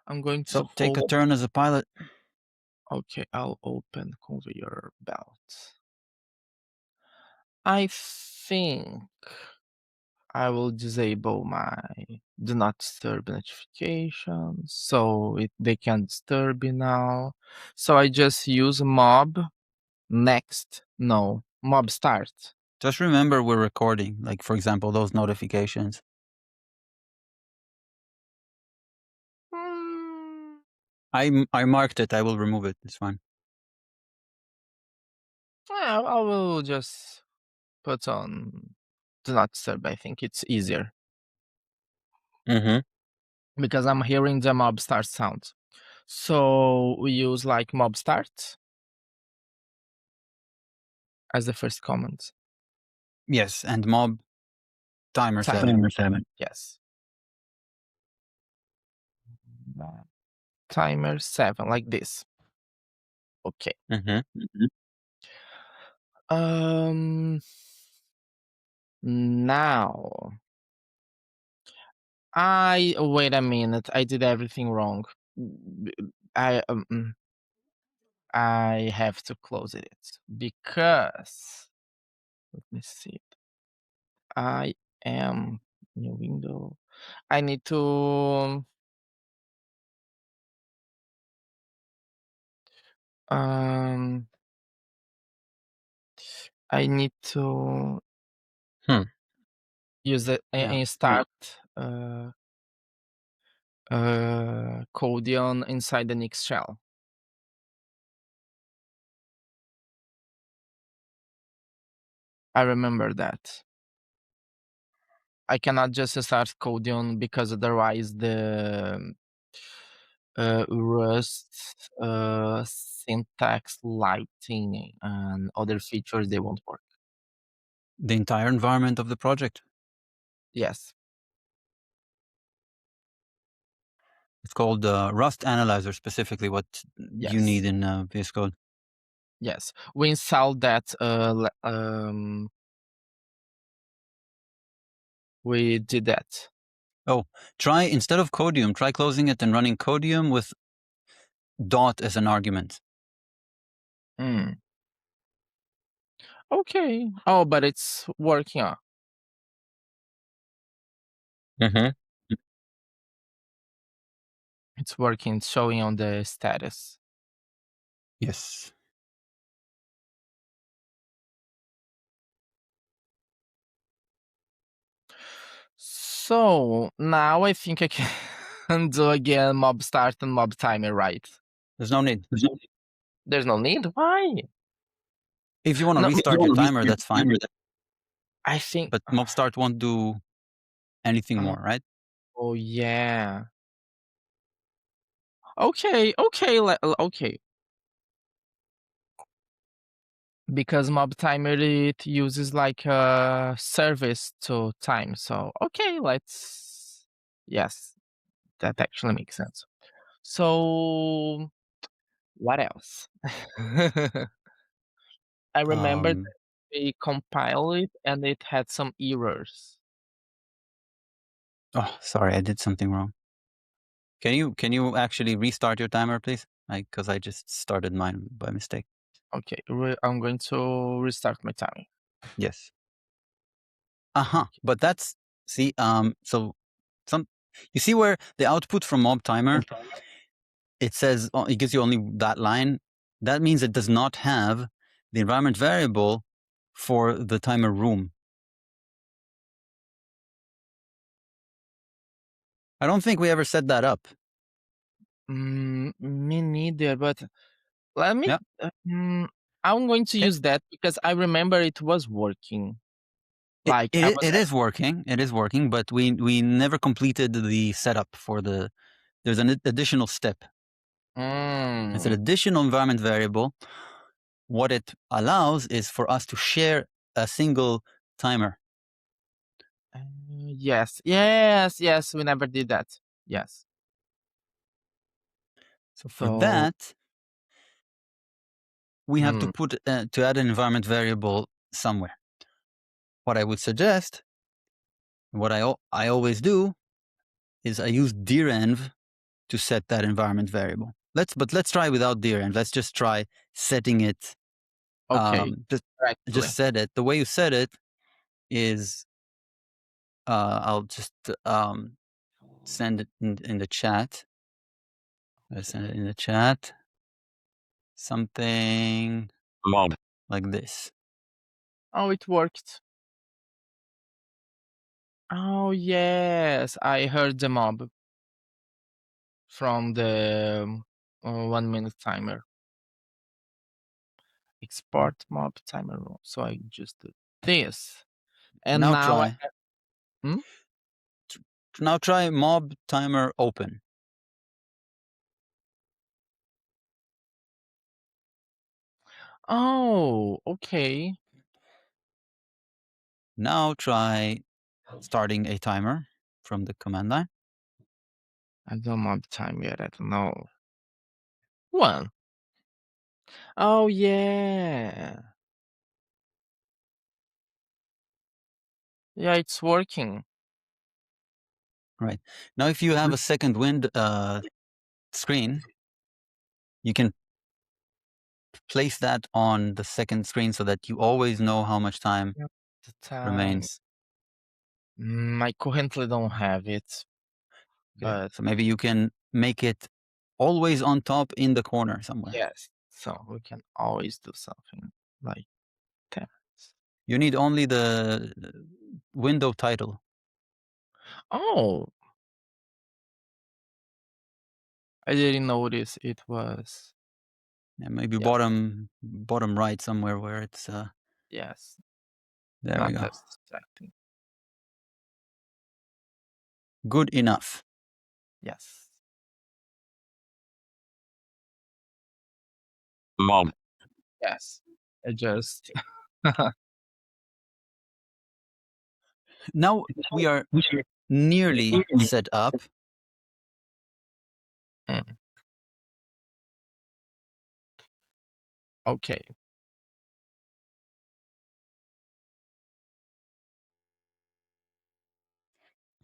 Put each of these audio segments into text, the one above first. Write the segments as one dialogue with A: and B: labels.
A: I'm going to
B: So take a
A: hold.
B: turn as a pilot.
A: Okay, I'll open conveyor belt. I think I will disable my do not disturb notifications so they can't disturb me now. So I just use mob mob start.
B: Just remember we're recording, like for example, those notifications.
A: Hmm,
B: I marked it. I will remove it. It's fine.
A: well, I will just put on do not disturb. I think it's easier
B: Mm-hmm.
A: because I'm hearing the mob start sound. So we use like mob start as the first command.
B: Yes, and mob timer
A: Timer.
B: 7.
C: Timer 7.
A: Yes. Timer 7, like this. Okay.
B: Mm-hmm.
A: Um. Now, wait a minute. I did everything wrong. B- I I have to close it because let me see. I am new window. I need to um I need to
B: Hmm.
A: use it
B: Yeah.
A: and start Codion inside the Nix shell. I remember that. I cannot just start Codion because otherwise the Rust syntax lighting and other features they won't work.
B: The entire environment of the project.
A: Yes.
B: It's called Rust Analyzer, specifically what you
A: Yes.
B: need in VS Code.
A: Yes. We installed that we did that.
B: Oh, try, instead of Codium, try closing it and running Codium with dot as an argument.
A: Mm. Okay. Oh, but it's working.
B: Mm-hmm.
A: It's working, it's showing on the status.
B: Yes.
A: So now I think I can do again mob start and mob timer, right?
B: There's no need.
A: There's no need. Why?
B: If you want to
A: No,
B: restart your timer, that's fine.
A: I think.
B: But mob start won't do anything more, right?
A: Oh yeah. Okay. Okay. Okay. Because mob timer it uses like a service to time. So okay, let's. Yes, that actually makes sense. So what else? I remember that
B: Um,
A: we compiled it and it had some errors.
B: oh, sorry, I did something wrong. Can you actually restart your timer, please? Because I just started mine by mistake.
A: Okay, I'm going to restart my timing.
B: Yes. Uh-huh. But that's, see, so you see where the output from mob timer, it says, it gives you only that line. That means it does not have the environment variable for the timer room. I don't think we ever set that up.
A: Me neither, but let me.
B: Yeah.
A: I'm going to
B: Okay.
A: use that because I remember it was working.
B: It,
A: Like I
B: it,
A: was.
B: it is working. It is working, but we never completed the setup for there's an additional step. It's an additional environment variable. What it allows is for us to share a single timer.
A: Yes, yes, yes. We never did that. Yes.
B: So for
A: So
B: that, we have to put to add an environment variable somewhere. What I would suggest, what I always do, is I use direnv to set that environment variable. Let's try without dir-env. Let's just try setting it.
A: Okay. Correctly.
B: Just set it. The way you set it is, I'll just send it in the chat. Let's send it in the chat. Something
C: Mob.
B: like this.
A: Oh, it worked. Oh, yes. I heard the mob from the 1 minute timer. Export mob timer rule. So I just did this. And
B: Now
A: now I
B: try. Now try mob timer open.
A: Oh, okay.
B: Now try starting a timer from the command line.
A: I don't mob time yet. I don't know. 1. Oh, yeah. Yeah, it's working.
B: Right. Now, if you have a second wind screen, you can place that on the second screen so that you always know how much time
A: The time.
B: remains.
A: I currently don't have it.
B: Okay.
A: But
B: So maybe you can make it always on top in the corner somewhere.
A: yes. So we can always do something like that.
B: You need only the window title.
A: Oh. I didn't notice it was.
B: Yeah, maybe
A: Yeah.
B: bottom right somewhere where it's
A: Yes.
B: there
A: Not
B: we go.
A: as distracting.
B: Good enough.
A: Yes.
C: Mob.
A: Yes. I just
B: Now we are nearly set up.
A: Mm. Okay.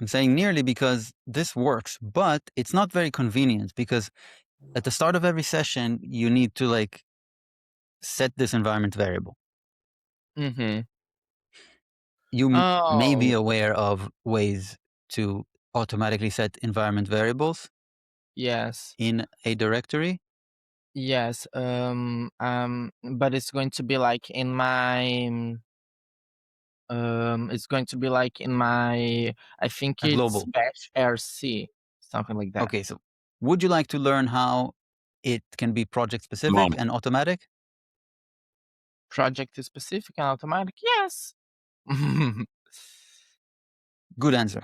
B: I'm saying nearly because this works, but it's not very convenient because at the start of every session, you need to like set this environment variable.
A: Mm-hmm.
B: You may be
A: Oh,
B: aware of ways to automatically set environment variables
A: yes.
B: in a directory.
A: Yes. But it's going to be like in my it's going to be like in my I think
B: A
A: it's
B: global.
A: bash rc, something like that.
B: Okay, so would you like to learn how it can be project specific
C: Mob.
B: and automatic?
A: Project is specific and automatic. Yes.
B: Good answer.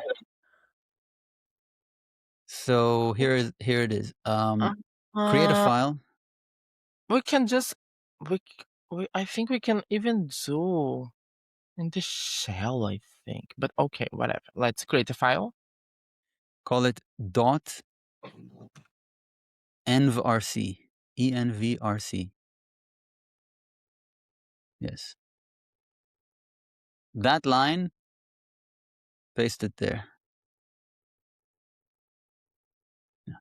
B: So here it is. Create a
A: Uh,
B: file.
A: we can just I think we can even do in the shell, I think. But okay, whatever. Let's create a file.
B: Call it dot envrc. envrc. Yes. That line, paste it there. Yeah.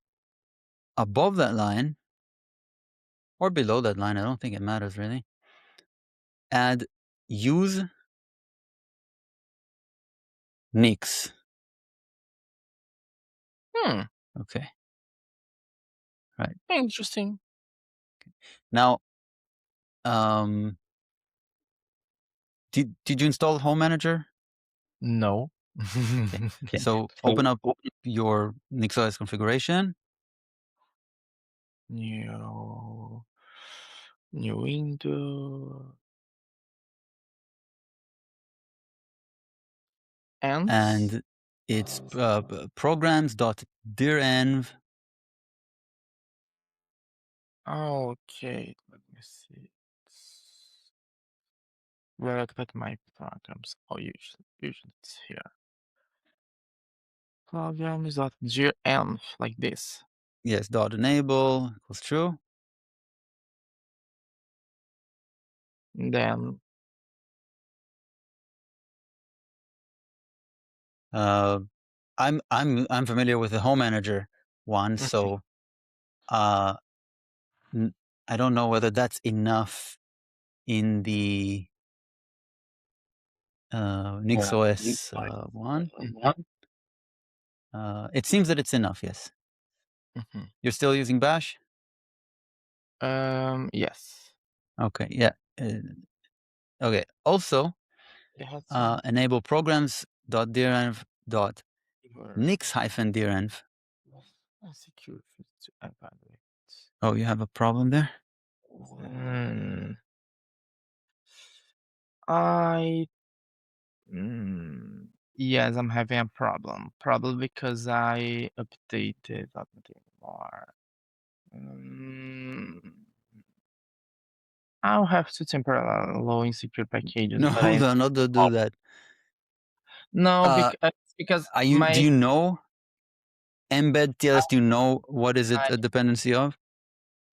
B: Above that line, or below that line, I don't think it matters really. Add use Nix. Okay. Right.
A: Interesting.
B: Now, did you install Home Manager?
A: No.
B: Okay. So open up your NixOS configuration.
A: New window.
B: And it's programs.direnv.
A: Okay, let me see. Where I put my programs. Oh, usually it's here. Programs.gm, like this.
B: Yes, dot enable equals true.
A: And then
B: I'm familiar with the Home Manager. one. So I don't know whether that's enough in the NixOS 1. It seems that it's enough, yes. You're still using Bash?
A: Yes.
B: Okay, yeah. Okay. Also, enable programs.drenv.nix-drenv. Oh, you have a problem there?
A: Yes, I'm having a problem. Probably because I updated not anymore. I'll have to temporarily insecure packages,
B: No,
A: but I
B: not to do that.
A: no
B: Uh,
A: because
B: do you know embed TLS? Do you know what is it a dependency of?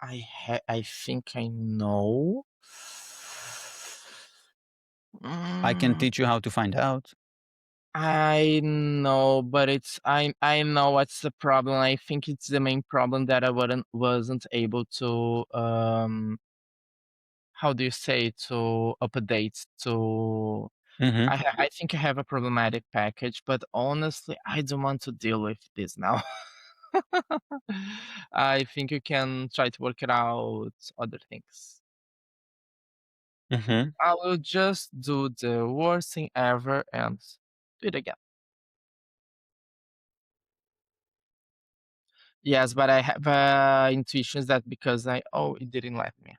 A: I think I know.
B: I can teach you how to find out.
A: I know, but I know what's the problem. I think it's the main problem that I wasn't able to how do you say, to update to
B: Mm-hmm.
A: I think I have a problematic package, but honestly, I don't want to deal with this now. I think you can try to work it out other things.
B: Mm-hmm.
A: I will just do the worst thing ever and do it again. Yes, but I have intuitions that because it didn't let me.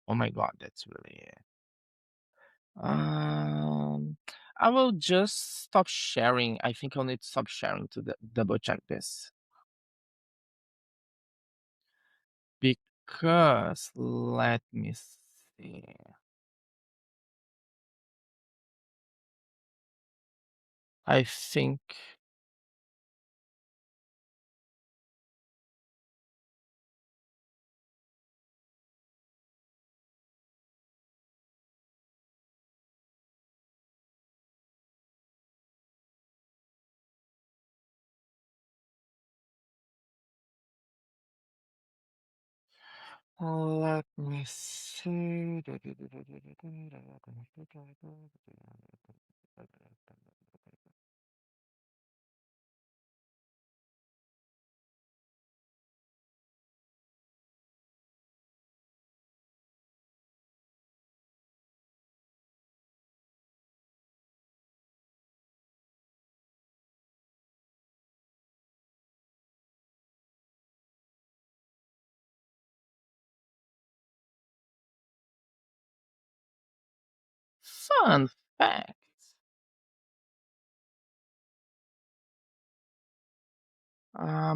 A: Oh my god, that's really um I will just stop sharing. I think I'll need to stop sharing to double check this. Because let me see. I think let me see. Fun fact.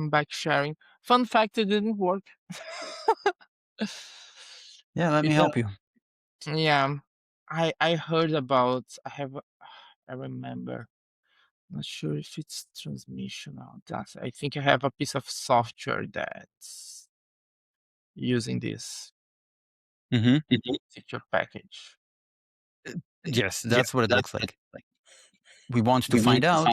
A: Back sharing. Fun fact, it didn't work.
B: Yeah, let me help you.
A: Yeah, I heard about. I remember. Not sure if it's transmission or that. I think I have a piece of software that's using this
B: Mm-hmm.
A: secure package.
B: Yes, that's what it looks like. We want to find out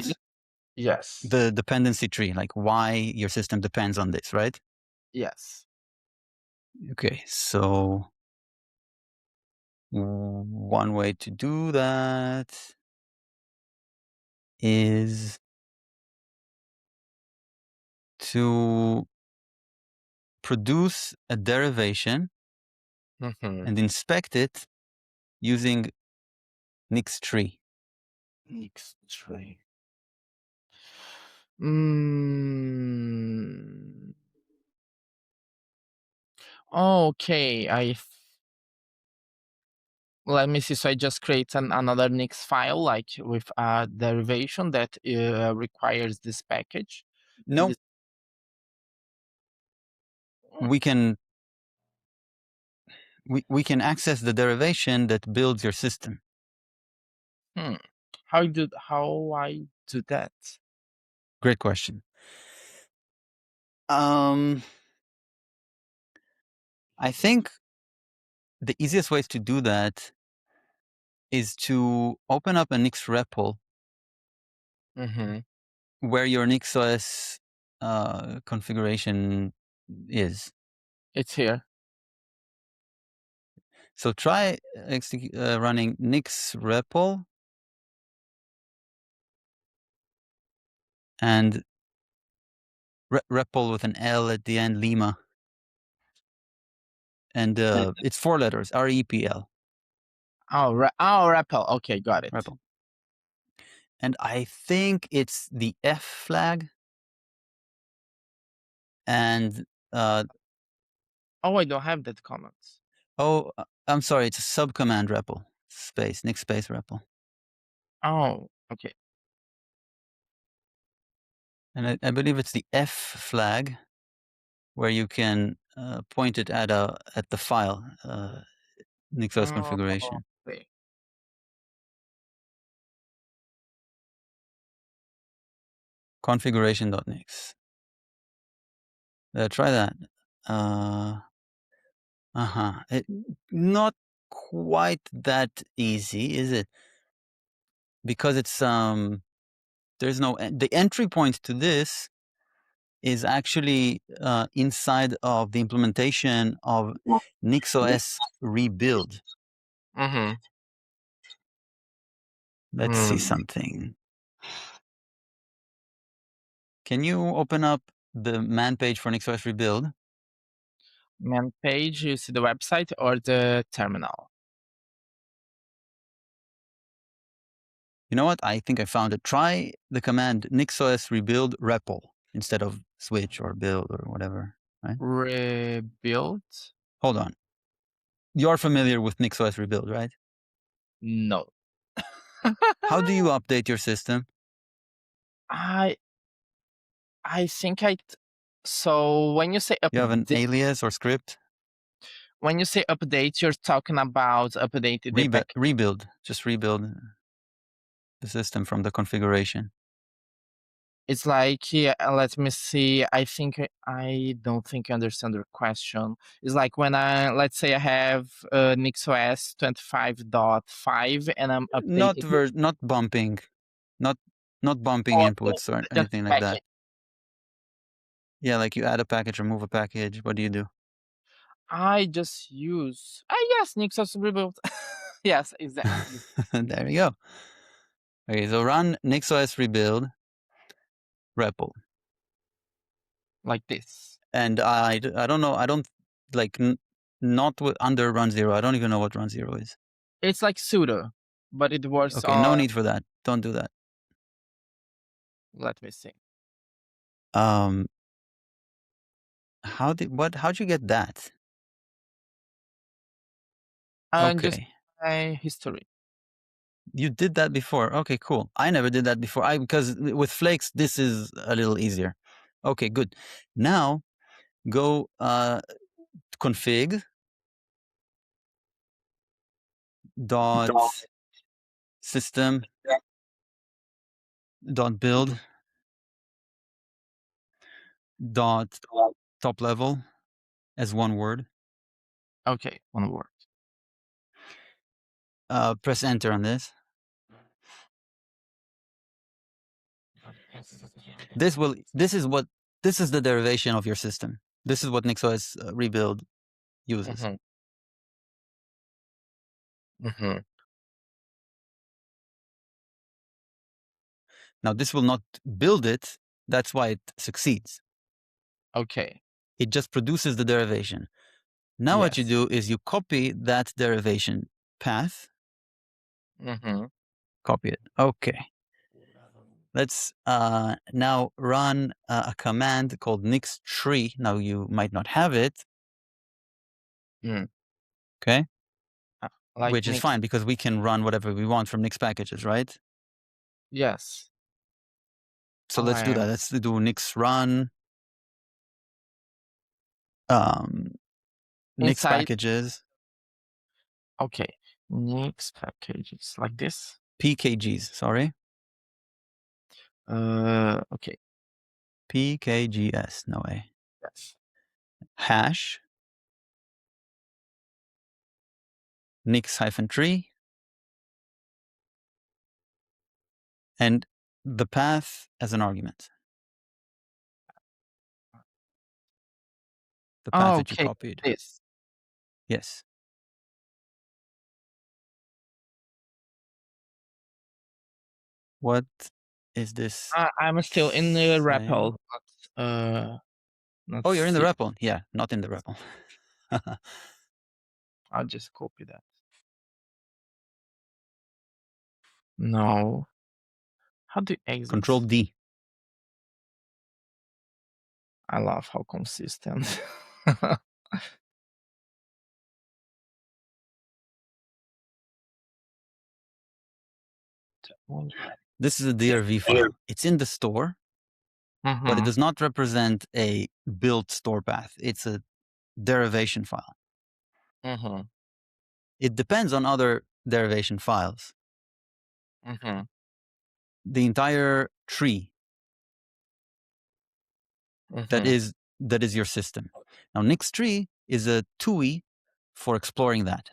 A: Yes.
B: the dependency tree, like why your system depends on this, right?
A: Yes.
B: Okay, so one way to do that is to produce a derivation and inspect it using Nix tree.
A: X-ray. Mm. Okay, let me see. So I just create another Nix file, like with a derivation that requires this package.
B: No, we can we can access the derivation that builds your system.
A: How I do that?
B: Great question. I think the easiest ways to do that is to open up a Nix REPL
A: Mm-hmm.
B: where your NixOS configuration is.
A: It's here.
B: So try running nix REPL and REPL with an L at the end, Lima. And it's 4 letters, REPL.
A: Oh, REPL. Okay, got it.
B: REPL. And I think it's the F flag. And
A: oh, I don't have that comment.
B: Oh, I'm sorry. It's a subcommand REPL space, nix space REPL.
A: Oh, okay.
B: And I believe it's the F flag, where you can point it at the file NixOS configuration.
A: Okay.
B: Configuration.nix. Try that. Not quite that easy, is it? Because it's there's no the entry point to this is actually inside of the implementation of NixOS rebuild.
A: Mm-hmm.
B: Let's see something. Can you open up the man page for NixOS rebuild?
A: Man page, you see the website or the terminal?
B: You know what? I think I found it. Try the command NixOS rebuild REPL instead of switch or build or whatever, right?
A: Rebuild?
B: Hold on. You're familiar with NixOS rebuild, right?
A: No.
B: How do you update your system?
A: I think so when you say
B: You have an
A: update,
B: alias or script?
A: when you say update, you're talking about updating the package.
B: Rebuild. Just rebuild the system from the configuration.
A: It's like, yeah, let me see. I don't think I understand your question. It's like when let's say I have NixOS 25.5 and I'm updating.
B: Not bumping, not bumping
A: Oh,
B: inputs or
A: just
B: anything like that.
A: package.
B: Yeah, like you add a package, remove a package. What do you do?
A: I just use. Yes, NixOS rebuild. Yes, exactly.
B: There you go. Okay, so run NixOS rebuild REPL.
A: Like this.
B: And I don't know. I don't like not with under run 0. I don't even know what run 0 is.
A: It's like sudo, but it works
B: Okay,
A: on.
B: no need for that. Don't do that.
A: Let me see.
B: How'd you get that?
A: And just
B: Okay.
A: my history.
B: You did that before. Okay, cool. I never did that before. Because with Flakes, this is a little easier. Okay, good. Now go config dot system dot build dot top level as one word.
A: Okay, one word.
B: Press enter on this. This is the derivation of your system. This is what NixOS rebuild uses.
A: Mm-hmm.
B: Now this will not build it. That's why it succeeds.
A: Okay.
B: It just produces the derivation. Now what you
A: Yes.
B: do is you copy that derivation path.
A: Mm-hmm.
B: Copy it. Okay. Let's now run a command called nixtree. Now you might not have it. Okay.
A: Like
B: Which is
A: Nix.
B: fine because we can run whatever we want from Nix packages, right?
A: Yes.
B: So let's do that. Let's do nix run Nix packages.
A: Okay. Nix packages like this.
B: PKGs, sorry.
A: Okay.
B: PKGS, no way.
A: Yes.
B: Hash nix-tree and the path as an argument. the path
A: Oh,
B: that you
A: okay.
B: copied.
A: This.
B: Yes. What is this?
A: I'm still in the
B: saying?
A: REPL, not
B: Oh, you're in the
A: C.
B: REPL. Yeah, not in the REPL.
A: I'll just copy that. No. How do you exit?
B: Control D.
A: I love how consistent.
B: This is a DRV file. It's in the store, but it does not represent a built store path. It's a derivation file. It depends on other derivation files. The entire tree that is your system. Now, Nick's tree is a TUI for exploring that.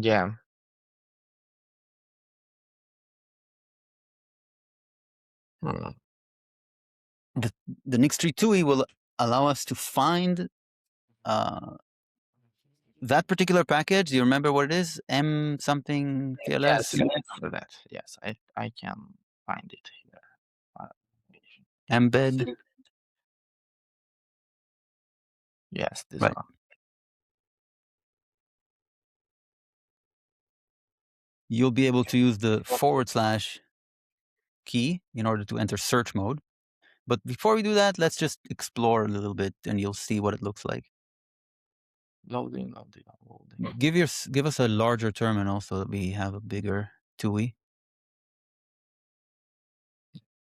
A: Yeah.
B: The Nick's tree TUI will allow us to find that particular package. Do you remember what it is? M something TLS?
A: Yes, for that. Yes, I can find it here.
B: Embed.
A: Yes, this
B: Right.
A: one.
B: You'll be able to use the / key in order to enter search mode. But before we do that, let's just explore a little bit and you'll see what it looks like.
A: Loading.
B: Give us a larger terminal so that we have a bigger TUI.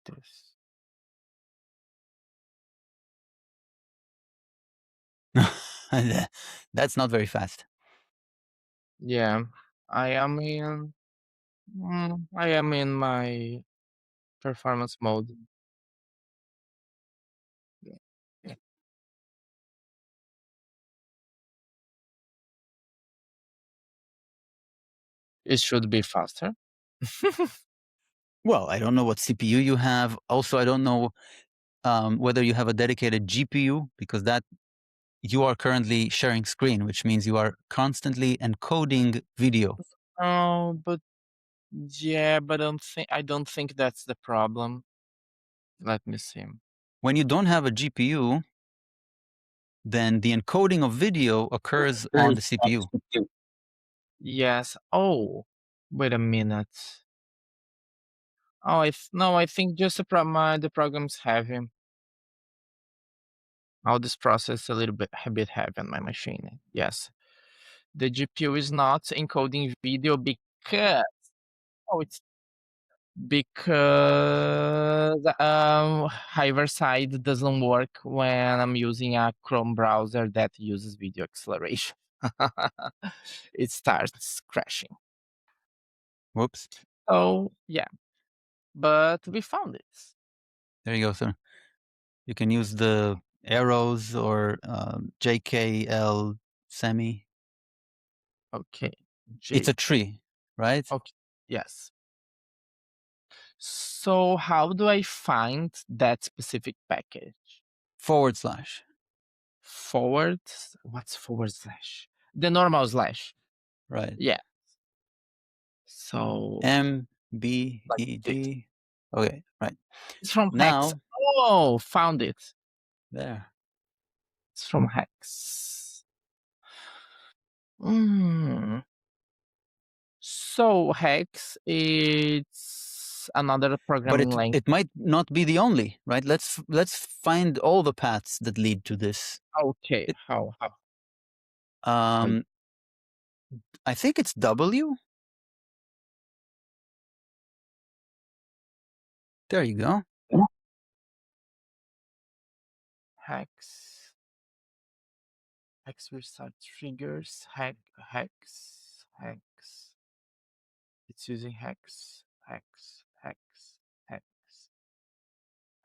A: This.
B: That's not very fast.
A: Yeah, I am in my performance mode. It should be faster.
B: Well, I don't know what CPU you have. Also, I don't know whether you have a dedicated GPU, because that you are currently sharing screen, which means you are constantly encoding video.
A: Oh, but yeah, but I don't think that's the problem. Let me see.
B: When you don't have a GPU, then the encoding of video occurs on the CPU.
A: Yes. Oh, wait a minute. Oh, no, I think just the program's heavy. All this process a bit heavy on my machine. Yes. The GPU is not encoding video because it's because Hyverside doesn't work when I'm using a Chrome browser that uses video acceleration. It starts crashing.
B: Whoops.
A: Oh, yeah. But we found it.
B: There you go, sir. You can use the arrows or JKL semi.
A: Okay.
B: It's a tree, right?
A: Okay. Yes. So how do I find that specific package?
B: /
A: Forward? What's /? The normal slash.
B: Right.
A: Yeah. So
B: MBED. Okay, right.
A: it's from
B: Now,
A: Hex. Oh, found it.
B: there.
A: It's from Hex. So Hex, it's another
B: But
A: programming language.
B: it might not be the only, right? Let's find all the paths that lead to this.
A: Okay, how?
B: I think it's W. There you go.
A: Hex restart triggers. Hex. It's using Hex.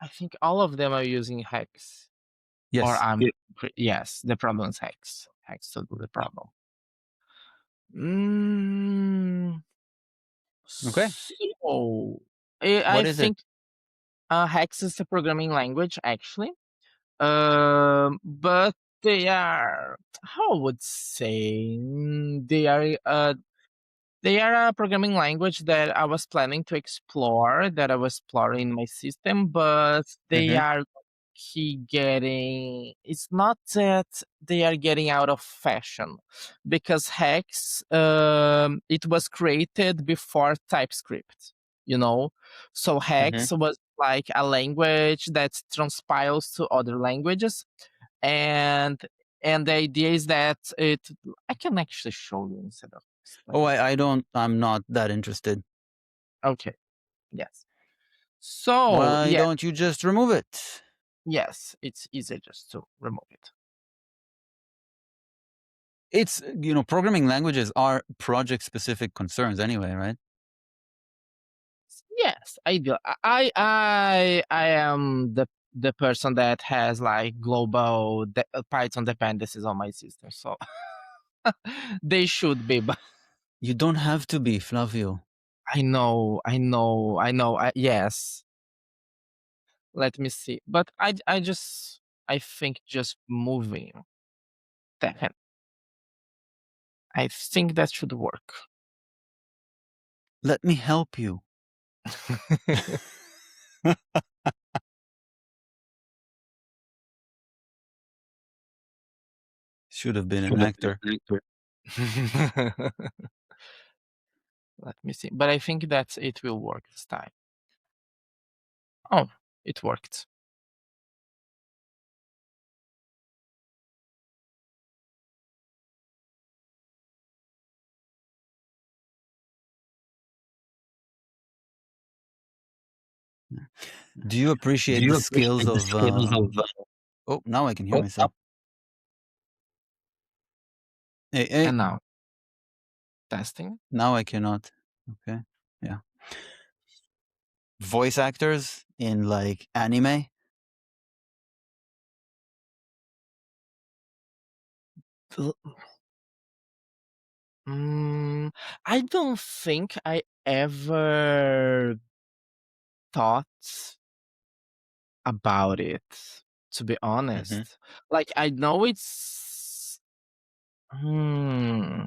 A: I think all of them are using Hex.
B: Yes.
A: Or yes, the problem is Hex. Hex to do the problem.
B: Okay.
A: So
B: What is it?
A: Hex is a programming language, actually. But they are, how I would say, they are a programming language that I was planning to explore, that I was exploring in my system, but they
B: Mm-hmm.
A: are getting, it's not that they are getting out of fashion, because Hex, it was created before TypeScript, you know? So
B: Mm-hmm.
A: Hex was like a language that transpiles to other languages, and the idea is that I can actually show you instead of
B: Oh,
A: explaining.
B: I'm not that interested.
A: Okay. Yes. So
B: Why
A: yeah,
B: don't you just remove it?
A: yes, it's easier just to remove it.
B: It's, programming languages are project specific concerns anyway, right?
A: Yes, I do. I am the person that has like global Python dependencies on my system, so they should be. But
B: You don't have to be, Flavio.
A: I know, I know, I know. Yes, let me see. But I think just moving that, I think that should work.
B: Let me help you. Should have been an actor.
A: Let me see. But I think that it will work this time. Oh, it worked.
B: Do you appreciate the skills of? Oh, now I can hear myself. Hey, hey.
A: And now testing.
B: Now I cannot. Okay. Yeah. Voice actors in like anime.
A: Mm, I don't think I ever thought about it, to be
B: Mm-hmm.
A: honest. Like, I know it's. Hmm.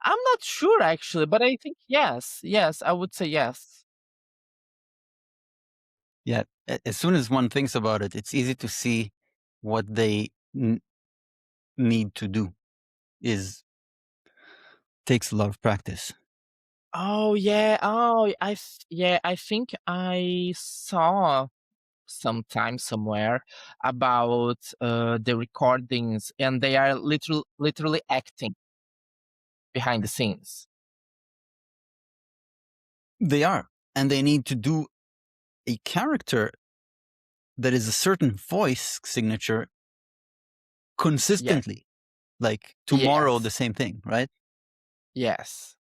A: I'm not sure actually, but I think yes. Yes, I would say yes.
B: Yeah. As soon as one thinks about it, it's easy to see what they need to do. Is takes a lot of practice.
A: Oh yeah. Oh, yeah. I think I saw sometime somewhere about the recordings, and they are literally acting behind the scenes.
B: They are, and they need to do a character that is a certain voice signature
A: Yes.
B: consistently. Like tomorrow, the
A: Yes.
B: same thing, right?
A: Yes.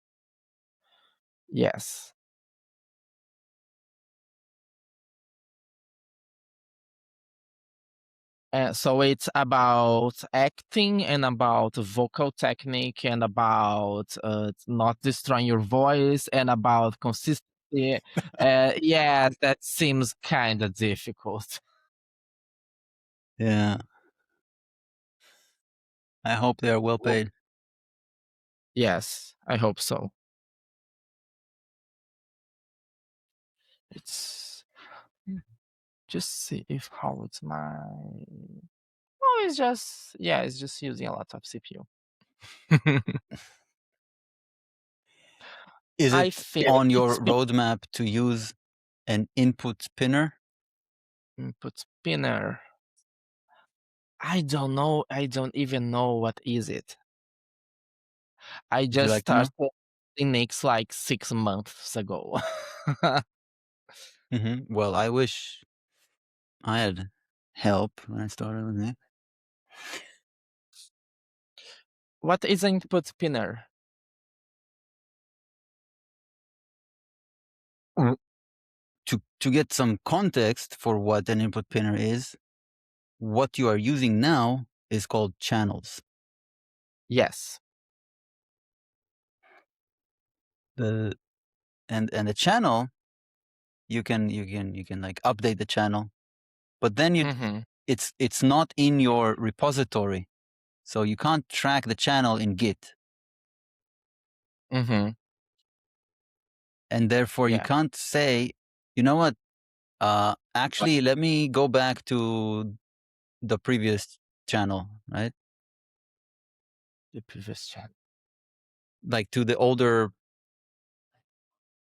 A: Yes. So it's about acting and about vocal technique and about not destroying your voice and about consistency. Yeah, that seems kind of difficult.
B: Yeah. I hope they are well paid.
A: Yes, I hope so. It's just see if how it's my. Oh, it's just yeah, it's just using a lot of CPU.
B: Is
A: I
B: it
A: think
B: on
A: it's
B: your roadmap to use an input spinner?
A: input spinner. I don't know. I don't even know what is it. I
B: Would you
A: just
B: like to know?
A: started Linux like 6 months ago.
B: Well, I wish I had help when I started with it.
A: What is an input spinner?
B: To get some context for what an input pinner is, what you are using now is called channels.
A: Yes.
B: The and a channel you can like update the channel, but then
A: Mhm.
B: it's not in your repository, so you can't track the channel in Git,
A: Mhm.
B: and therefore you
A: Yeah.
B: can't say, you know what, actually let me go back to the previous channel, right?
A: The previous chat.
B: Like to the older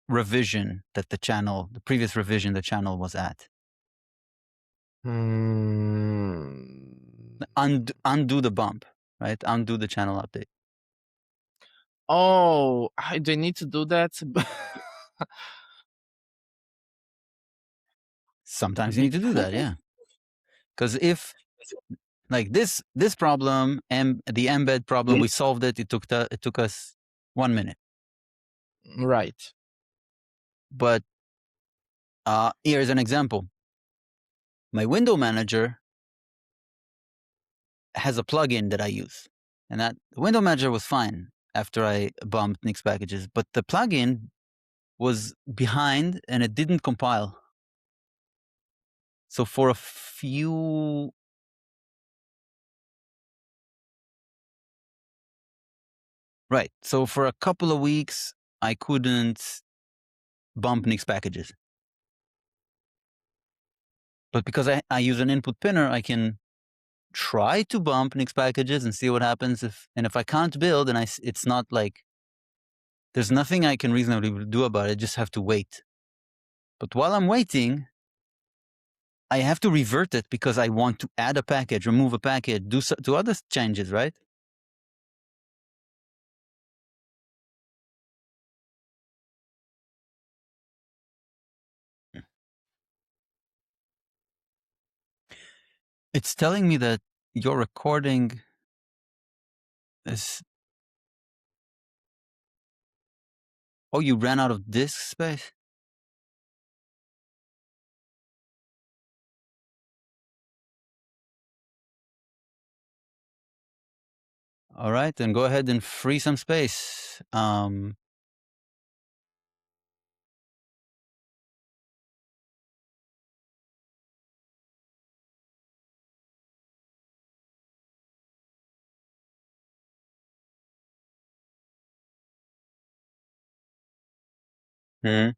B: revision that the previous revision the channel was at.
A: Hmm.
B: Undo the bump, right? Undo the channel update.
A: Oh, I do need to do that.
B: Sometimes you need to do
A: Because
B: that, yeah. Because if like this problem and the embed problem, we solved it. It took us 1 minute.
A: right.
B: But here's an example. My window manager has a plugin that I use, and that the window manager was fine after I bumped Nix packages, but the plugin was behind and it didn't compile. So for a few right, so for a couple of weeks I couldn't bump Nix packages. But because I use an input pinner, I can try to bump Nix packages and see what happens if I can't build and it's not like there's nothing I can reasonably do about it, I just have to wait. But while I'm waiting, I have to revert it because I want to add a package, remove a package, do other changes, right? It's telling me that your recording is. Oh, you ran out of disk space? All right, then go ahead and free some space. Mhm.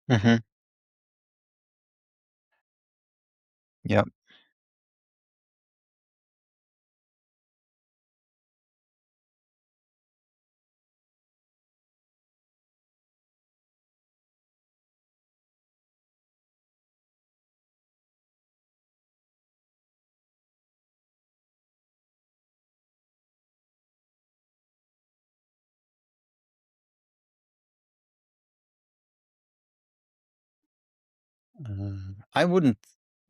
B: Mhm. Yep. I wouldn't.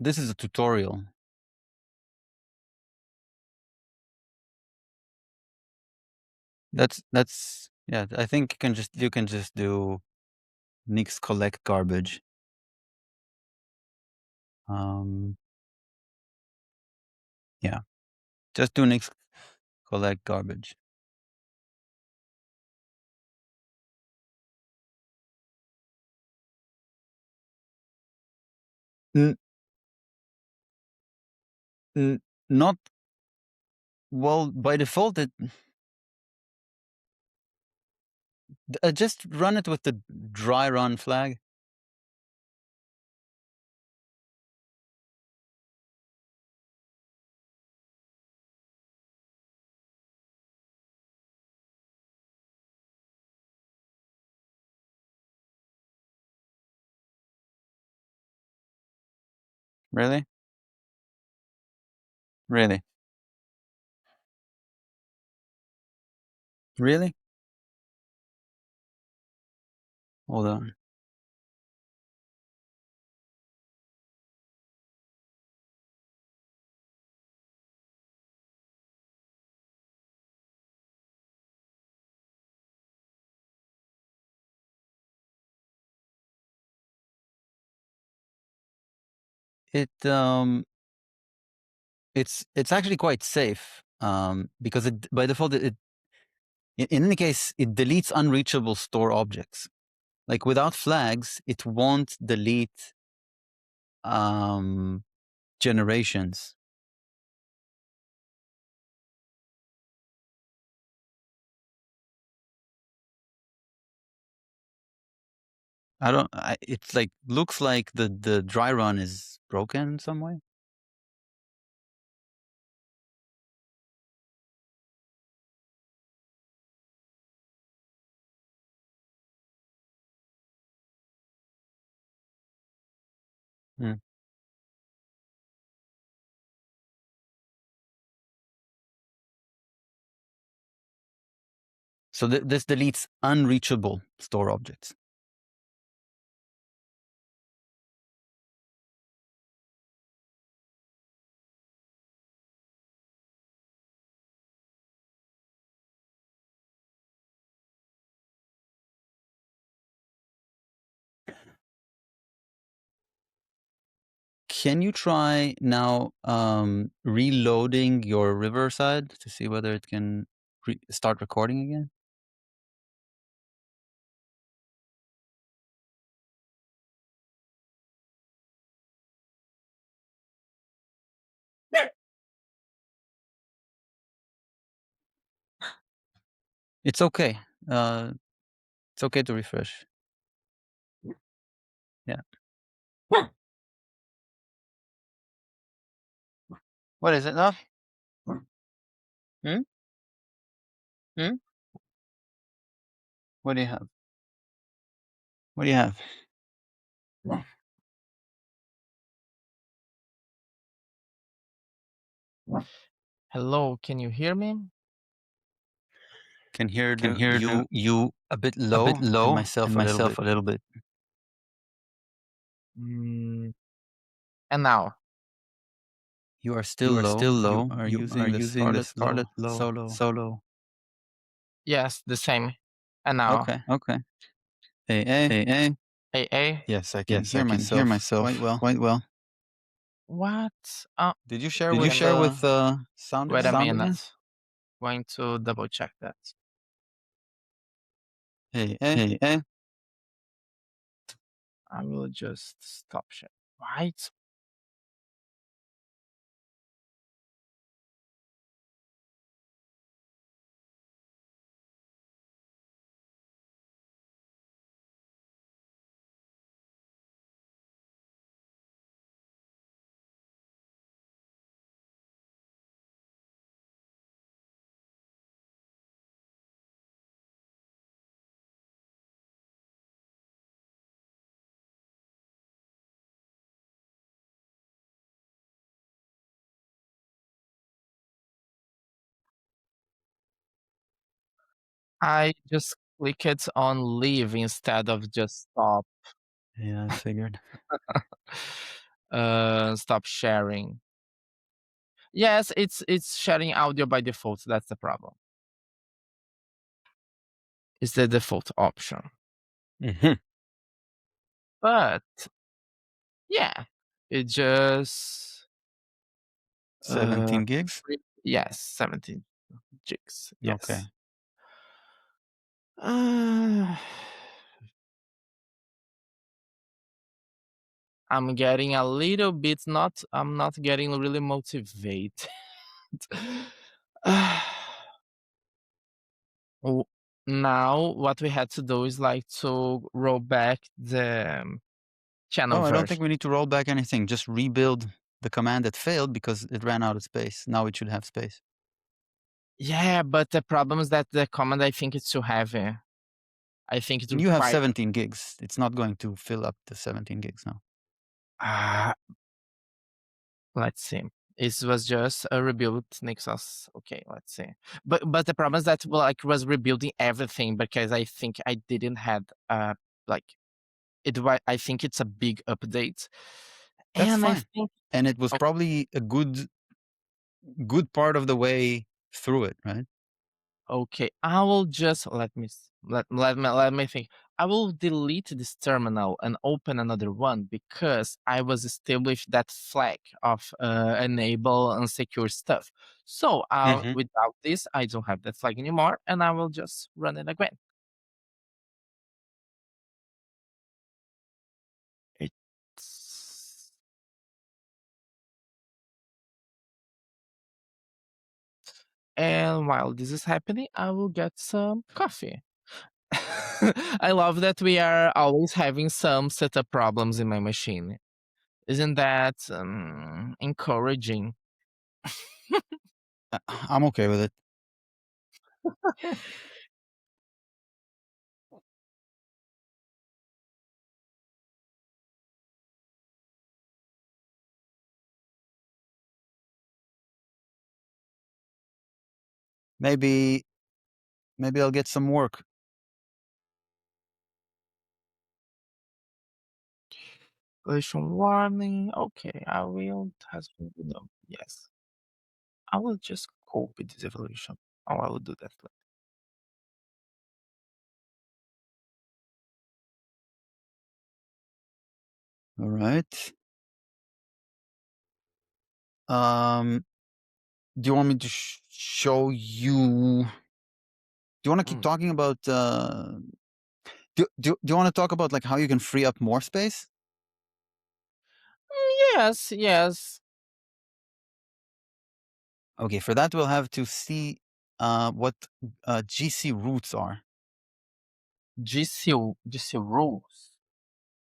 B: This is a tutorial. That's yeah. I think you can just do Nix collect garbage. Um, yeah, just do Nix collect garbage. N- not well by default. Just run it with the dry run flag. Really? Really? Really? Hold on. It's actually quite safe because it by default in any case it deletes unreachable store objects. Like without flags, it won't delete generations. It's like looks like the dry run is broken in some way. Hmm. So this deletes unreachable store objects. Can you try now reloading your Riverside to see whether it can start recording again? It's okay. It's okay to refresh. Yeah. What is it now? Hmm? Hmm? What do you have? What do you have?
A: Hello, can you hear me?
B: Can hear
A: Can hear
B: you a bit
A: a bit
B: low and
A: low
B: myself
A: and
B: a little
A: myself
B: bit.
A: a little bit. And now
B: You are still
A: you are
B: low.
A: still
B: You
A: low.
B: are
A: You are
B: using the
A: using the
B: Scarlett low,
A: Scarlett low
B: solo.
A: solo. Yes, the same. And now.
B: Okay. Okay. AA.
A: AA. AA.
B: Yes, I can
A: Yes, I
B: hear
A: can hear
B: myself
A: myself
B: quite well.
A: quite well. What?
B: Did you share
A: Did
B: with
A: you share with
B: sound
A: wait a
B: again?
A: minute. Going to double check that.
B: AA.
A: AA. I will just stop share. Right? I just clicked on leave instead of just stop.
B: Yeah, I figured.
A: Stop sharing. Yes, it's sharing audio by default. That's the problem. It's the default option.
B: Mm-hmm.
A: But yeah, it just
B: 17 gigs?
A: yes, 17 gigs. Yes.
B: Okay.
A: I'm getting a little bit I'm not getting really motivated. Now what we had to do is like to roll back the channel
B: Oh, I don't
A: version.
B: think we need to roll back anything. Just rebuild the command that failed because it ran out of space. Now it should have space.
A: Yeah, but the problem is that the command, I think it's too heavy. I think it
B: You have
A: requires
B: 17 gigs. It's not going to fill up the 17 gigs now.
A: Let's see. It was just a rebuild Nexus. Okay, let's see. But the problem is that was rebuilding everything because I think I didn't had like I think it's a big update.
B: That's
A: And I
B: fine.
A: think
B: And it was
A: o-
B: probably a good part of the way through it, right?
A: okay, I will just let me think. I will delete this terminal and open another one because I was still with that flag of enable unsecure stuff. So
B: Mm-hmm.
A: without this, I don't have that flag anymore, and I will just run it again. It's and while this is happening, I will get some coffee. I love that we are always having some setup problems in my machine. Isn't that encouraging?
B: I'm okay with it. Maybe I'll get some work.
A: Collision warning. Okay, I will has been no. Yes, I will just copy this evolution. Oh, I will do that later.
B: All right. Do you want me to show you? Do you want to keep
A: Mm.
B: talking about? Do you want to talk about like how you can free up more space?
A: Yes, yes.
B: Okay, for that we'll have to see what GC roots are.
A: GC rules.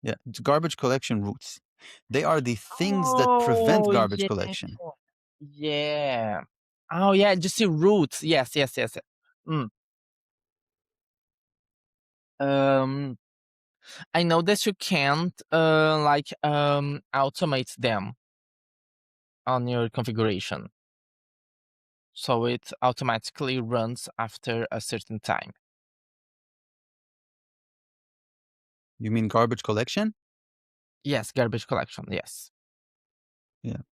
B: Yeah, it's garbage collection routes. They are the things that prevent
A: Oh
B: garbage
A: yeah,
B: collection.
A: yeah. Oh yeah, GC roots. Yes, yes, yes. Mm. Um, I know that you can't automate them on your configuration. So it automatically runs after a certain time.
B: You mean garbage collection?
A: Yes, garbage collection, yes.
B: Yeah.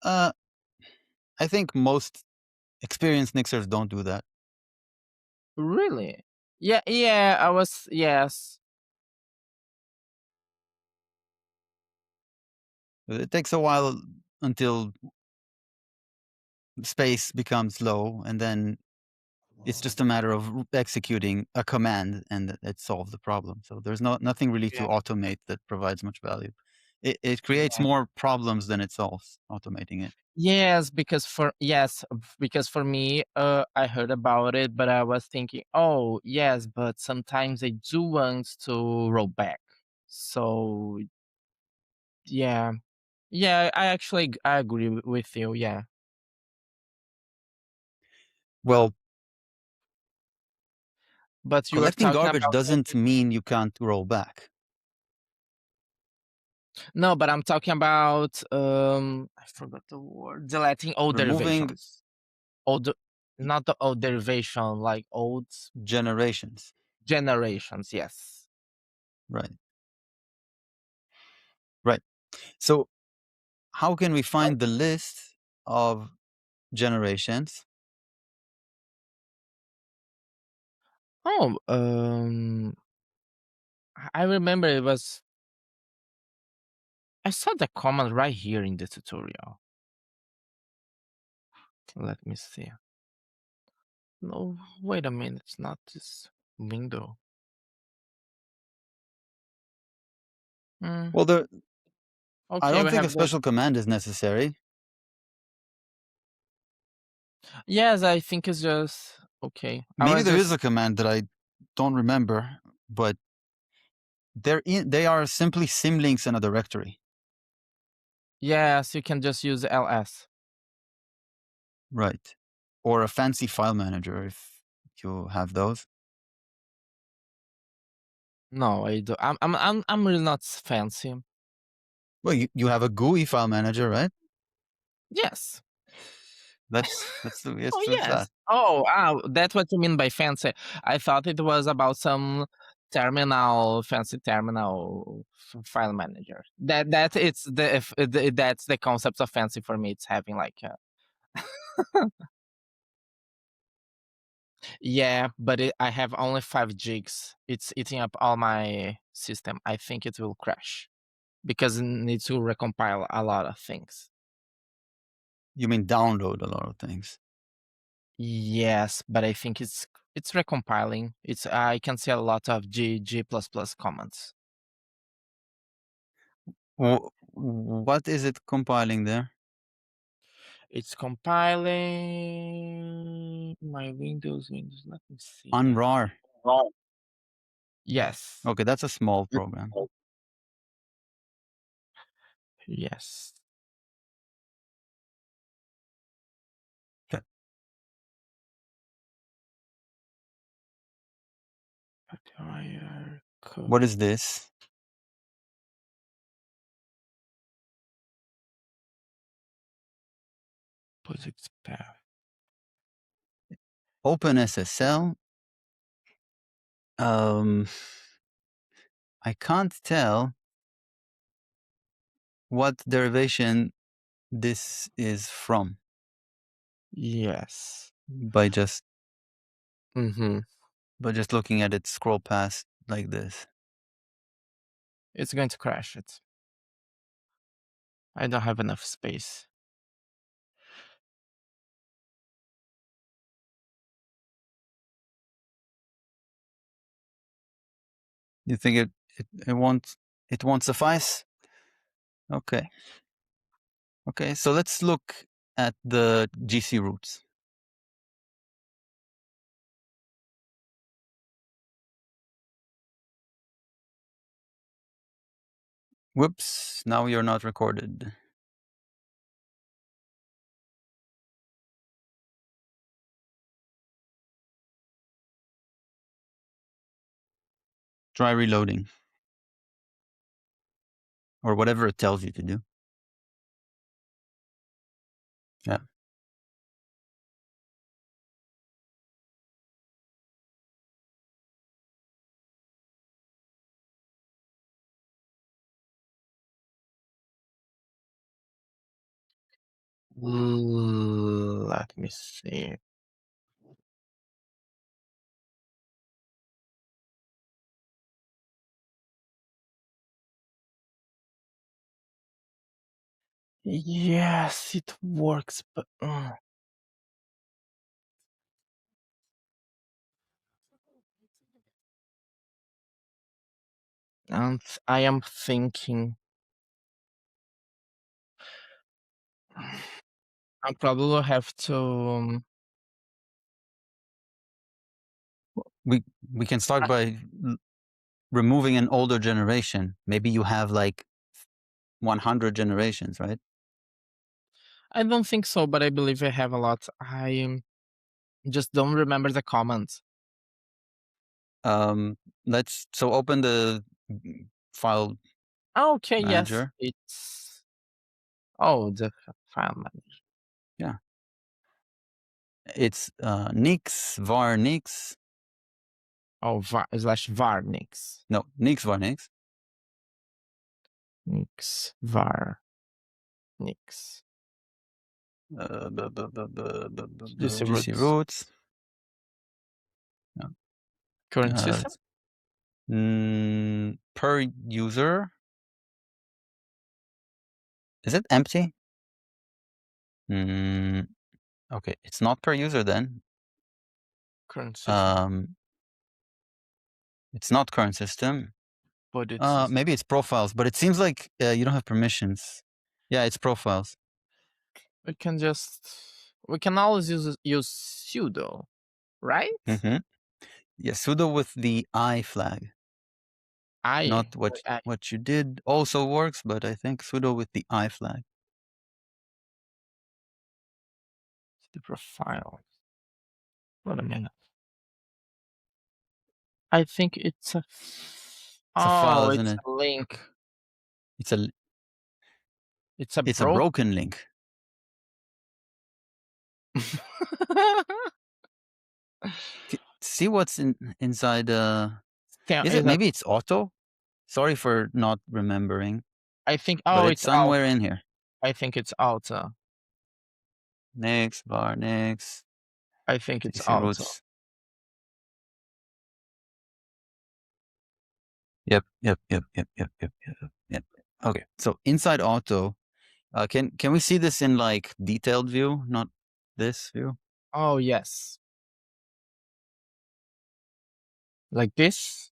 B: Uh, I think most experienced mixers don't do that.
A: Really? Yeah, yeah, I was yes.
B: It takes a while until space becomes low, and then it's just a matter of executing a command, and it solves the problem. So there's nothing really to
A: Yeah.
B: automate that provides much value. It creates
A: Yeah.
B: more problems than it solves, automating it.
A: Because for me, I heard about it, but I was thinking, oh yes, but sometimes I do want to roll back. So yeah, yeah, I agree with you. Yeah,
B: Well,
A: but you were
B: collecting
A: talking
B: garbage
A: about
B: doesn't
A: something.
B: mean you can't roll back.
A: No, but I'm talking about I forgot the word. Deleting old
B: Removing
A: derivations. Old, not the old derivation, like old
B: generations.
A: generations. Yes.
B: Right. Right. So how can we find the list of generations?
A: Oh, I remember it was. I saw the command right here in the tutorial. Let me see. No, wait a minute. It's not this window. Mm,
B: Well, I
A: okay,
B: don't
A: we
B: think a
A: have the.
B: special command is necessary.
A: Yes, I think it's just okay. I
B: Maybe
A: was
B: there is a
A: just.
B: command that I don't remember, but they are simply symlinks in a directory.
A: Yes, you can just use ls.
B: Right. Or a fancy file manager if you have those.
A: No, I do. I'm really not fancy.
B: Well, you have a GUI file manager, right?
A: Yes.
B: Let's do
A: Oh,
B: that.
A: yes. Oh, that's what you mean by fancy. I thought it was about some fancy terminal file manager. That's the concept of fancy for me. It's having like yeah, but I have only 5 gigs. It's eating up all my system. I think it will crash because it needs to recompile a lot of things.
B: You mean download a lot of things?
A: Yes, but I think it's recompiling. I can see a lot of G comments.
B: What is it compiling there?
A: It's compiling my Windows. Let me see.
B: Unrar.
A: Yes.
B: Okay, that's a small program.
A: Yes.
B: Okay. What is this? OpenSSL. I can't tell what derivation this is from
A: Yes.
B: by just
A: Mm-hmm.
B: looking at it scroll past like this.
A: It's going to crash it. I don't have enough space.
B: You think it won't suffice? Okay. Okay, so let's look at the GC roots. Whoops, now you're not recorded. Try reloading. Or whatever it tells you to do. Yeah.
A: Let me see. Yes, it works, but and I am thinking I probably will have to.
B: We can start by removing an older generation. Maybe you have like 100 generations, right?
A: I don't think so, but I believe I have a lot. I just don't remember the comments.
B: So open the file
A: Okay, yes,
B: manager.
A: it's the file manager.
B: Yeah. It's nix var nix.
A: Oh, /var nix.
B: No, nix var nix.
A: Nix var nix.
B: GC roots. No.
A: Current system?
B: Per user. Is it empty? Okay, it's not per user then.
A: Current system.
B: It's not current system.
A: But it's
B: Maybe it's profiles, but it seems like you don't have permissions. Yeah, it's profiles.
A: we can always use sudo, right?
B: Mm-hmm. Yeah, sudo with the I flag. Not what you did also works, but I think sudo with the I flag.
A: The profile. Wait a minute. I think it's a.
B: It's a file, isn't
A: it's
B: it?
A: a link.
B: It's a
A: It's a
B: broken link. See what's inside. Is it?
A: Is that,
B: Maybe it's auto. Sorry for not remembering,
A: I think,
B: but
A: oh,
B: it's
A: it's out.
B: somewhere in here.
A: I think it's auto.
B: Next bar, next.
A: I think it's
B: GC
A: auto.
B: roots. Yep. Okay, so inside auto, can we see this in like detailed view, not this view?
A: Oh, yes. Like this?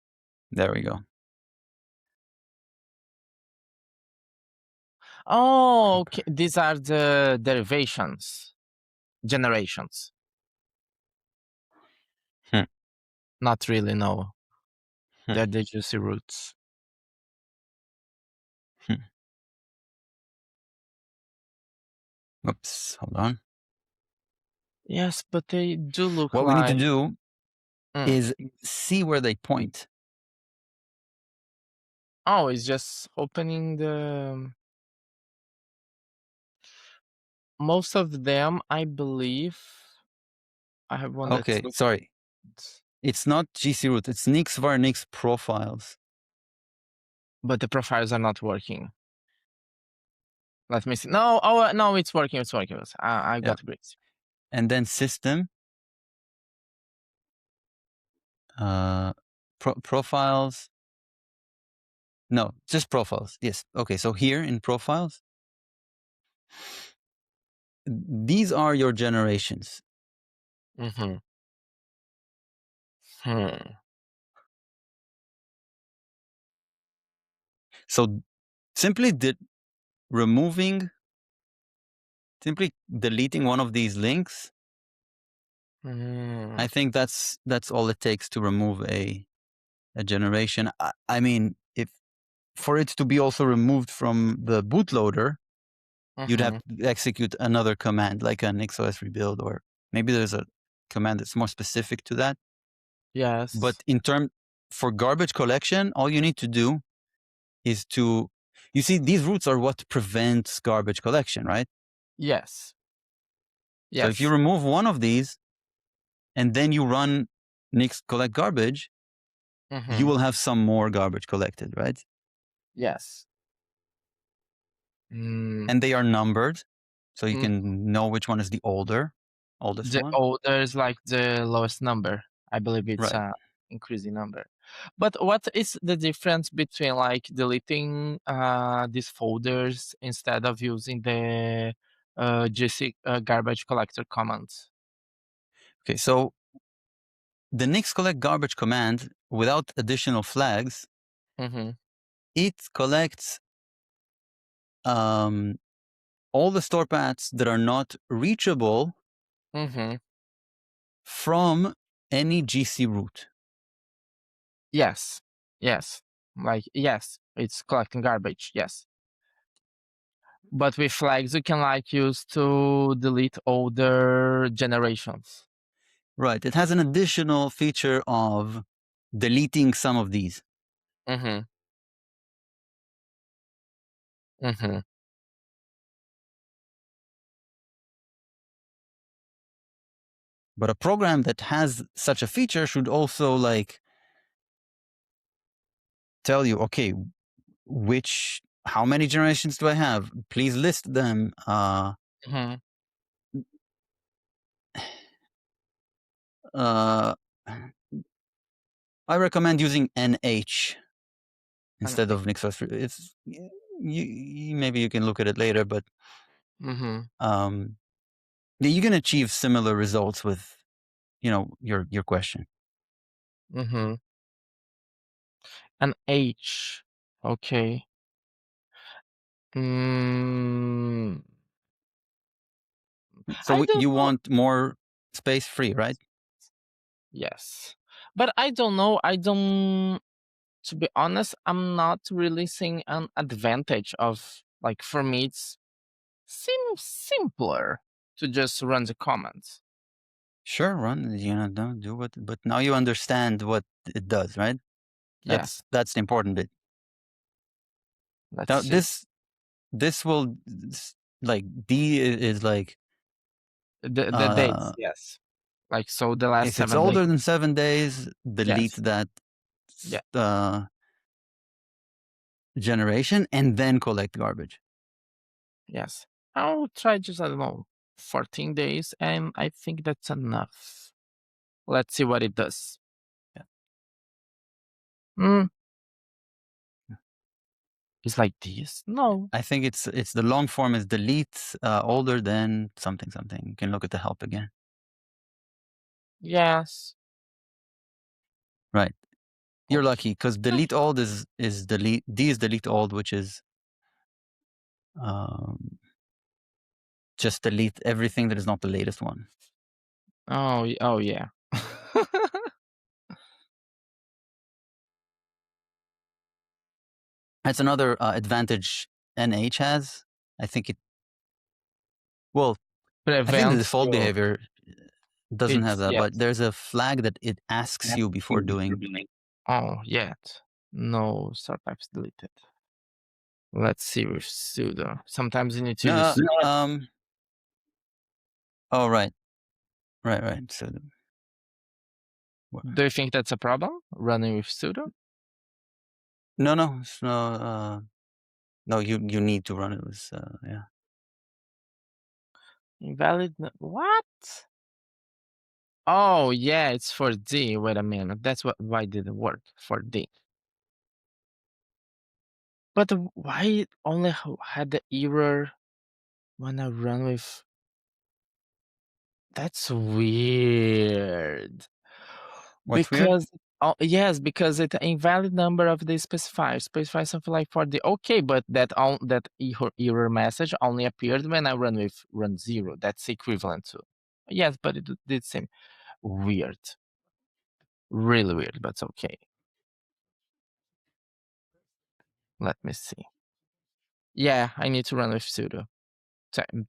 B: There we go.
A: Oh, okay. These are the derivations, generations.
B: Hmm.
A: Not really, no.
B: Hmm.
A: They're the juicy roots.
B: Oops, hold on.
A: Yes, but they do look
B: What we need to
A: like.
B: do
A: Mm.
B: is see where they point.
A: Oh, it's just opening the. Most of them, I believe. I have one that's.
B: Okay, sorry. It's not GC root, it's Nix var Nix profiles.
A: But the profiles are not working. Let me see. No, oh no, it's working. It's working. I
B: Yep.
A: got bricks.
B: And then system. Profiles. No, just profiles. Yes. Okay, so here in profiles, these are your generations.
A: Mm-hmm.
B: So simply simply deleting one of these links, I think that's all it takes to remove a generation. I mean, if for it to be also removed from the bootloader, you'd have to execute another command like an XOS rebuild, or maybe there's a command that's more specific to that.
A: Yes.
B: But for garbage collection, all you need to do is you see, these roots are what prevents garbage collection, right?
A: Yes.
B: So if you remove one of these and then you run Nix collect garbage, you will have some more garbage collected, right?
A: Yes.
B: And they are numbered, so you can know which one is the oldest
A: The
B: one.
A: older is like the lowest number. I believe it's
B: Right.
A: increasing number. But what is the difference between like deleting these folders instead of using the GC garbage collector commands?
B: Okay, so the Nix collect garbage command, without additional flags, it collects all the store paths that are not reachable from any GC root.
A: Yes. Yes. Like, yes, it's collecting garbage. Yes. But with flags, you can like use to delete older generations.
B: Right. It has an additional feature of deleting some of these.
A: Mm-hmm.
B: But a program that has such a feature should also like tell you, okay, how many generations do I have? Please list them. I recommend using NH instead of NixOS. It's maybe you can look at it later, but you can achieve similar results with your question.
A: An H. Okay.
B: So you
A: know.
B: want more space free, right?
A: Yes. But I don't know. To be honest, I'm not really seeing an advantage of, like, for me, it seems simpler to just run the commands.
B: Sure, run. Don't do what, but now you understand what it does, right?
A: Yes.
B: That's the important bit.
A: Let's
B: Now
A: see.
B: this will like D is like
A: The dates, yes. Like, so the last
B: If it's
A: 7 days.
B: older than 7 days, delete
A: Yes.
B: that
A: Yeah.
B: generation and then collect garbage.
A: Yes. I'll try just, I don't know, 14 days, and I think that's enough. Let's see what it does.
B: Yeah.
A: Mm. It's like this? No.
B: I think it's the long form is delete older than something something. You can look at the help again.
A: Yes.
B: Right. You're
A: Okay.
B: lucky because delete old is delete D is delete old, which is just delete everything that is not the latest one.
A: Oh yeah.
B: That's another advantage NH has. I think it. Well, I think the
A: Prevents
B: default
A: you.
B: behavior doesn't have
A: It's
B: that, but
A: yes.
B: there's a flag that it asks you before doing.
A: Oh, yet. No start types deleted. Let's see with sudo. Sometimes you need to
B: No.
A: use.
B: Oh, right. So
A: Do you think that's a problem running with sudo?
B: no, it's no. You need to run it with yeah.
A: Invalid. What? Oh yeah, it's for D. Wait a minute. That's why it didn't work for D. But why it only had the error when I run with? That's weird.
B: What's weird?
A: Because oh yes, because it's an invalid number of the specifier. Specify something like for the okay, but that error message only appeared when I run with run 0. That's equivalent to yes, but it did seem weird. Really weird, but it's okay. Let me see. Yeah, I need to run with sudo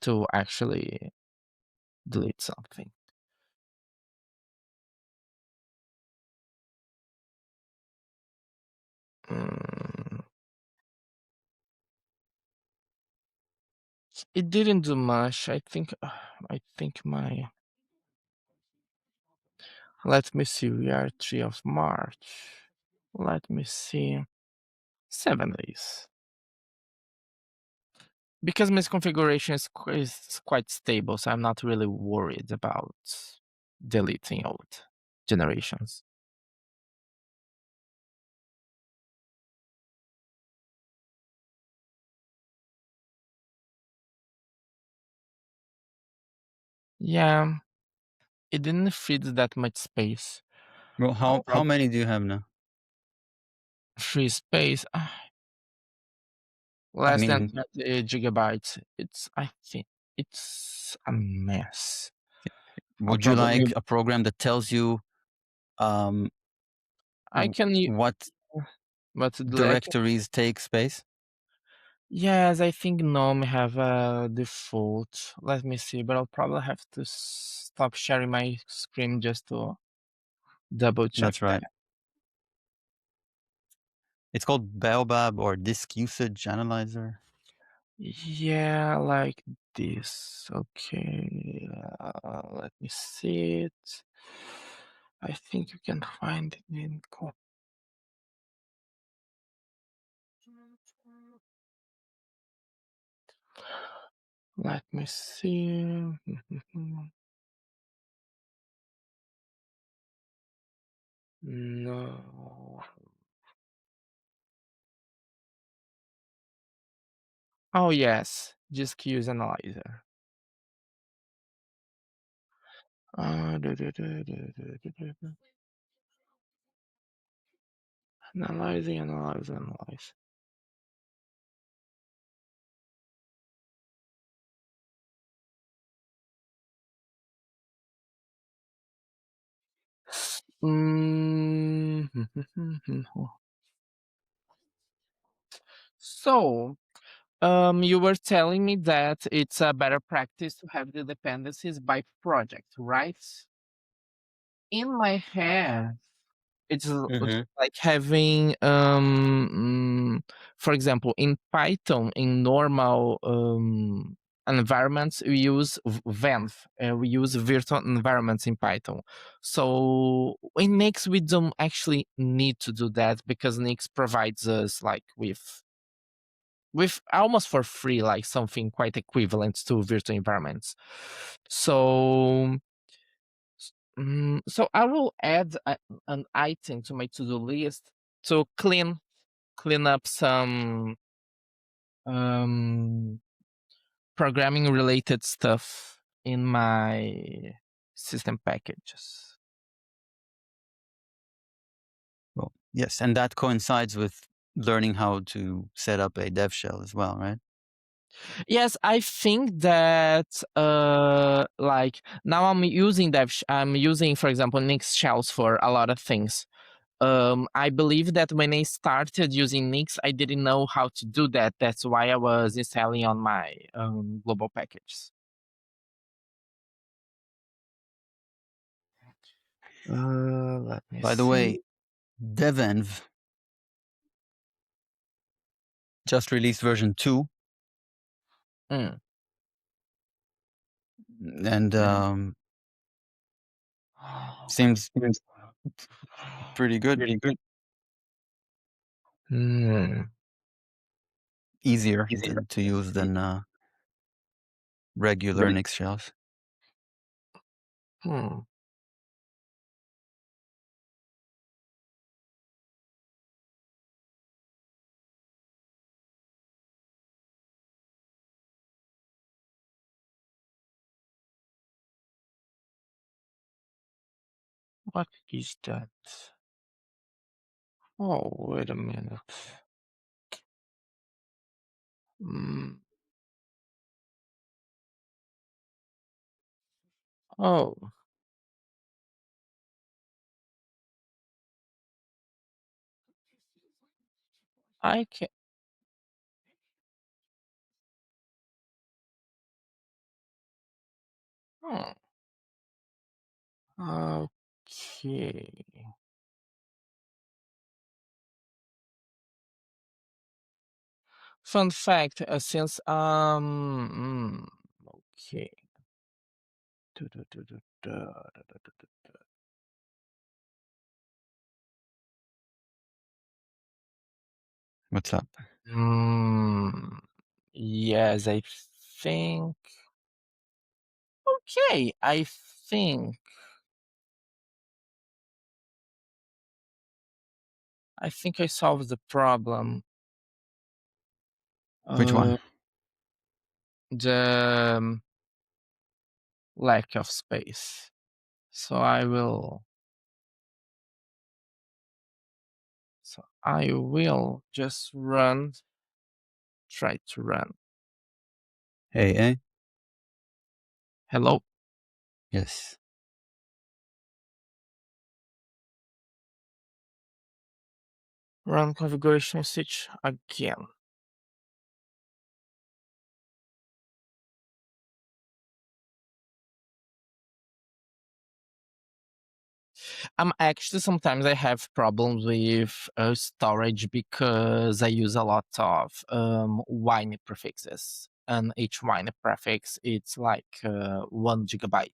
A: to actually delete something. Mm. It didn't do much. I think my. Let me see. We are 3 of March. Let me see. 7 days. Because my configuration is quite stable, so I'm not really worried about deleting old generations. Yeah, it didn't feed that much space.
B: Well, how many do you have now?
A: Free space,
B: I
A: less than
B: mean,
A: 30 gigabytes. I think it's a mess. I'll
B: would you
A: probably.
B: like a program that tells you
A: I can,
B: what
A: but
B: directories take space?
A: yes, I think GNOME have a default. Let me see, but I'll probably have to stop sharing my screen just to double check
B: That's
A: that.
B: right. It's called Baobab or Disk Usage Analyzer.
A: Yeah, like this. Okay, let me see it. I think you can find it in Let me see. No. Oh yes, just use analyzer. Analyze. Mm. So, you were telling me that it's a better practice to have the dependencies by project, right? In my head, it's like having, for example, in Python, in normal environments, we use venv. We use virtual environments in Python. So in Nix, we don't actually need to do that because Nix provides us like with almost for free, like something quite equivalent to virtual environments. So so I will add an item to my to-do list to clean up some um, programming related stuff in my system packages.
B: Well, yes, and that coincides with learning how to set up a dev shell as well, right?
A: Yes, I think that like now I'm using, for example, Nix shells for a lot of things. I believe that when I started using Nix, I didn't know how to do that. That's why I was installing on my global packages. Let me
B: By the
A: see.
B: way, devenv just released version 2,
A: Mm.
B: and seems pretty good.
A: Mm.
B: Easier to use than regular Nix shells.
A: Hmm. What is that? Oh, wait a minute. Mm. Oh, I can. Hmm. Okay. Fun fact, since okay. Du- du- du- du- du- du- du- du- du-
B: What's up?
A: Hmm. Yes, I think. Okay, I think. I think I solved the problem.
B: Which one?
A: The lack of space. So I will. So I will just run. Try to run.
B: Hey, eh?
A: Hello.
B: Yes.
A: Run configuration switch again. Actually sometimes I have problems with storage because I use a lot of wine prefixes, and each wine prefix it's like 1 GB.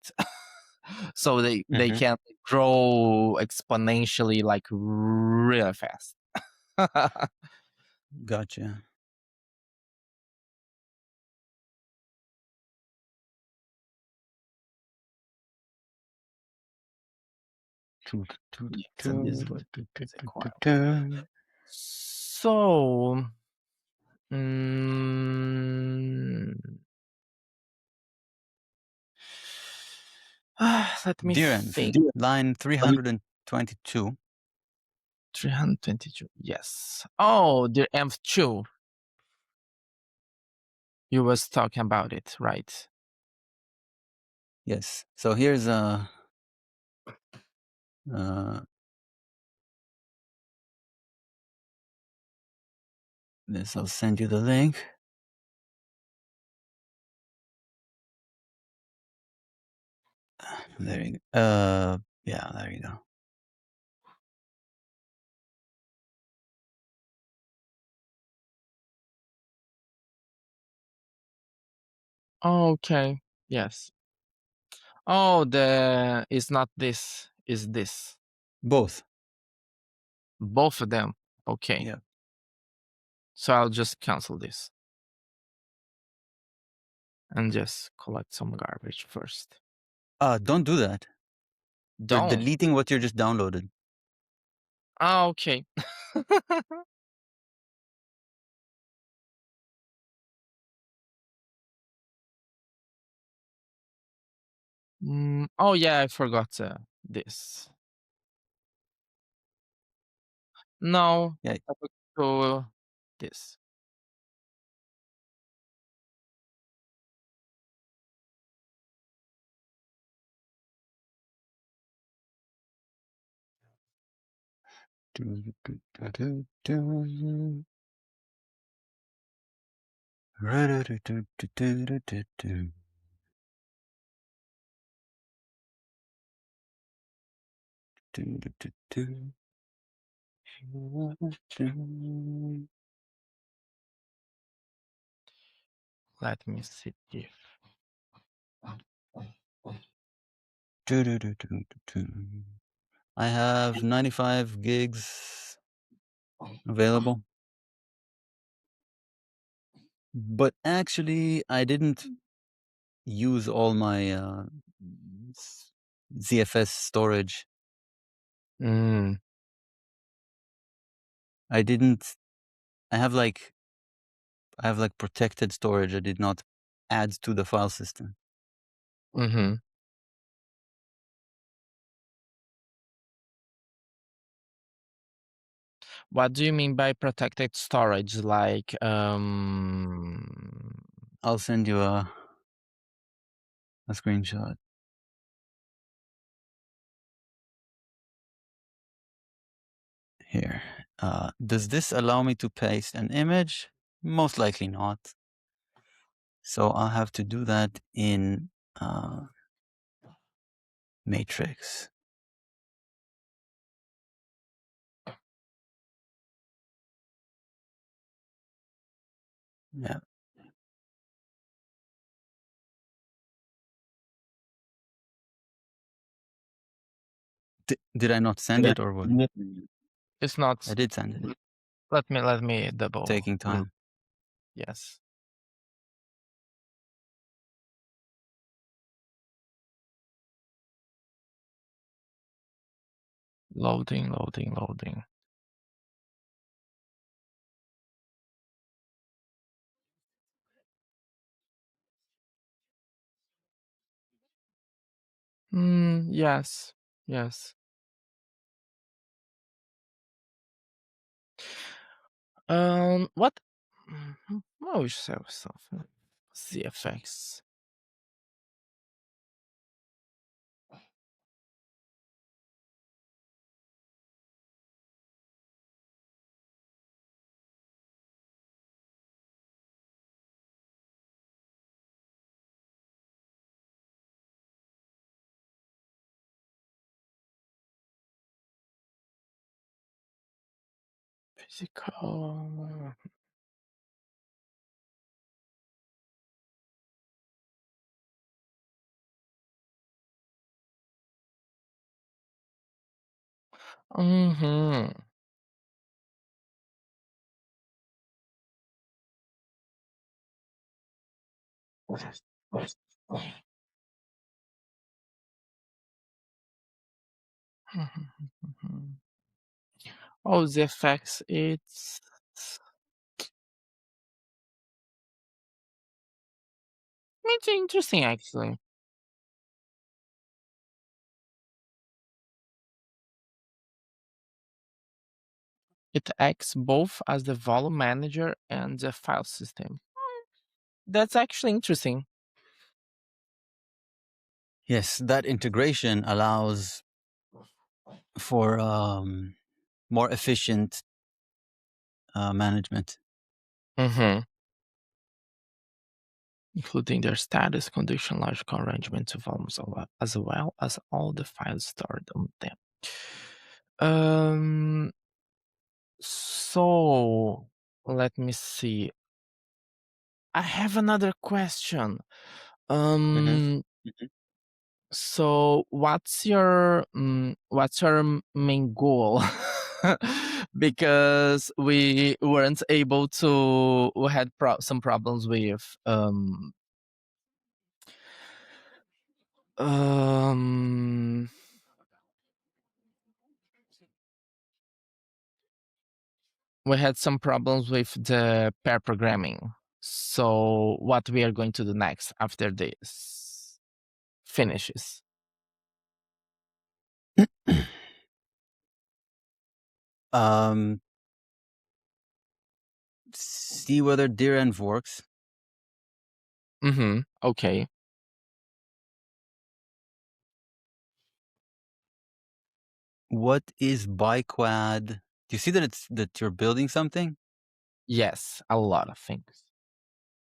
A: So they
B: Mhm.
A: can grow exponentially like really fast.
B: Gotcha.
A: Yes, and this would take a while. So, mm, let me
B: Direnv,
A: think.
B: line 322.
A: 322. Yes. Oh, the M2. You was talking about it, right?
B: Yes. So here's this. I'll send you the link. There you go. Yeah, there you go.
A: Oh, okay. Yes. Oh, it's not this, is this.
B: Both.
A: Both of them. Okay.
B: Yeah.
A: So I'll just cancel this and just collect some garbage first.
B: Don't do that. You're
A: Don't.
B: deleting what you just downloaded.
A: Ah, okay. Oh yeah, I forgot this. No,
B: Yeah.
A: I forgot to this. Let me see if
B: I have 95 gigs available. But actually, I didn't use all my ZFS storage.
A: Mm,
B: I didn't. I have like protected storage. I did not add to the file system.
A: mm-hmm. What do you mean by protected storage? Like,
B: I'll send you a screenshot. Here. Does this allow me to paste an image? Most likely not. So I'll have to do that in Matrix. Yeah. Did I not send it or what?
A: it's not.
B: I did send it.
A: Let me double.
B: Taking time.
A: Yes. Loading. Yes. What? What we say stuff? ZFX. Physical. Mm-hmm. Oh, the effects. It's interesting actually. It acts both as the volume manager and the file system. That's actually interesting.
B: Yes, that integration allows for more efficient management.
A: Mm-hmm. Including their status, condition, logical arrangement to volumes, as well as all the files stored on them. So let me see. I have another question.
B: Mhm.
A: So what's your main goal? Because we weren't able to. We had some problems with um we had some problems with the pair programming. So what we are going to do next after this finishes?
B: Um, see whether DRenv works.
A: Mm-hmm. Okay.
B: What is biquad? Do you see that you're building something?
A: Yes, a lot of things.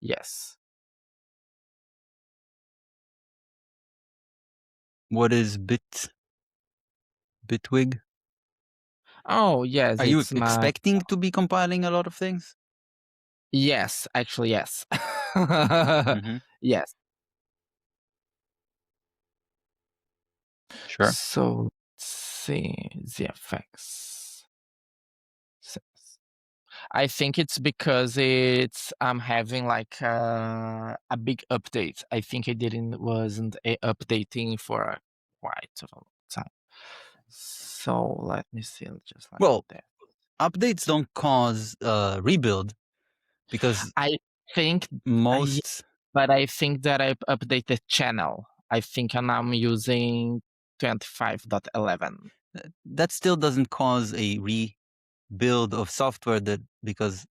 A: Yes.
B: What is Bitwig?
A: Oh yes,
B: Are you
A: it's my
B: expecting to be compiling a lot of things?
A: yes, actually yes.
B: Mm-hmm.
A: Yes.
B: Sure.
A: So let's see the effects. I think it's because I'm having like a big update. I think I didn't wasn't updating for quite a long time. So let me see, just like
B: Well,
A: that.
B: updates don't cause rebuild because
A: I think, yeah,
B: most
A: but I think that I updated channel. I think and I'm using 25.11.
B: that still doesn't cause a rebuild of software because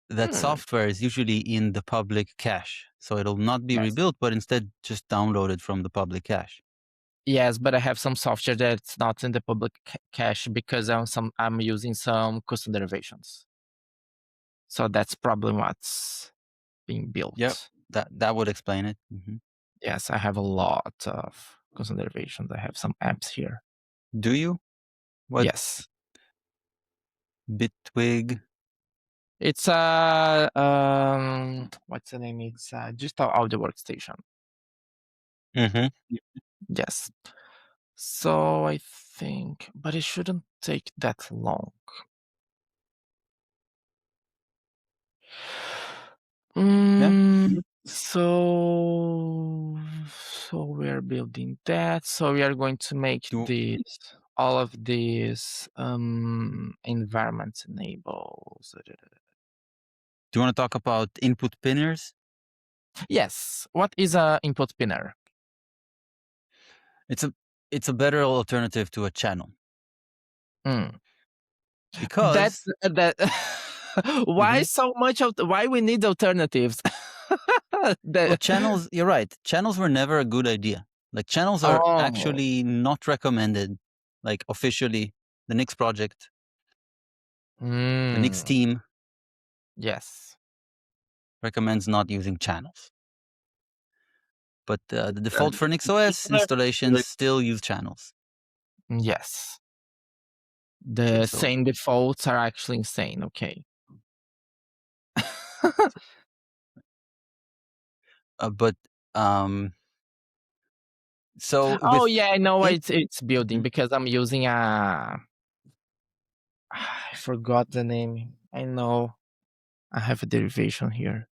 B: that
A: Hmm.
B: software is usually in the public cache. So it'll not be
A: Yes.
B: rebuilt, but instead just downloaded from the public cache.
A: Yes, but I have some software that's not in the public cache because I'm using some custom derivations. So that's probably what's being
B: Yep,
A: built.
B: that would explain it. Mm-hmm.
A: Yes, I have a lot of custom derivations. I have some apps here.
B: Do you? What
A: Yes.
B: Bitwig?
A: It's what's the name? It's digital audio workstation.
B: Mm-hmm.
A: Yes. So I think, but it shouldn't take that long.
B: Yeah.
A: So we're building that. So we are going to make
B: Do
A: all of these environments enables.
B: you want to talk about input pinners?
A: Yes. What is a input pinner?
B: It's a better alternative to a channel
A: Mm. That's
B: because
A: that. Why
B: Mhm.
A: so much of why we need alternatives?
B: Well,
A: The-
B: channels. You're right. Channels were never a good idea. Like channels are
A: oh.
B: actually not recommended. Like officially, the Nix project, the Nix
A: Mm.
B: team
A: Yes.
B: recommends not using channels. But the default
A: Um,
B: for NixOS installations still use channels.
A: Yes.
B: Okay,
A: The
B: so
A: same defaults are actually insane. Okay.
B: but so
A: Oh
B: with
A: yeah, I know why
B: it,
A: it's building
B: Mhm.
A: because I'm using a I forgot the name. I know I have a derivation here.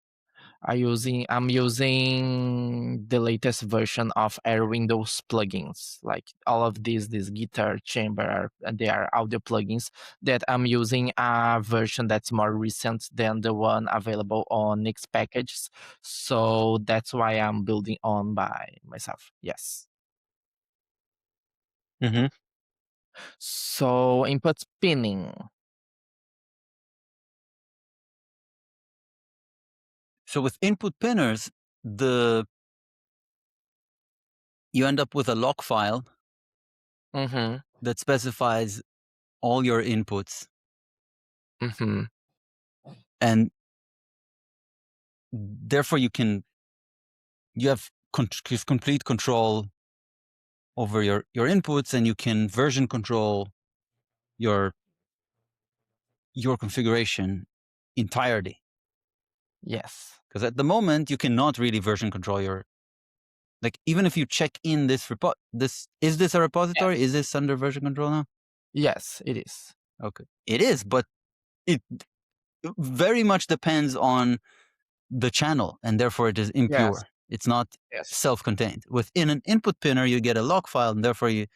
A: I'm using the latest version of Air Windows plugins. Like all of these guitar chamber they are audio plugins that I'm using a version that's more recent than the one available on Nix packages. So that's why I'm building on by myself. Yes.
B: Mhm.
A: So input pinning.
B: So with input pinners, the you end up with a log file
A: Mm-hmm.
B: that specifies all your inputs,
A: Mm-hmm.
B: and therefore you have complete control over your inputs, and you can version control your configuration entirely.
A: Yes.
B: Because at the moment, you cannot really version control your, like, even if you check in this is this a repository?
A: Yes.
B: Is this under version control now?
A: Yes, it is.
B: Okay. It is, but it very much depends on the channel, and therefore it is impure.
A: Yes.
B: It's not
A: Yes.
B: self-contained. Within an input pinner, you get a log file, and therefore you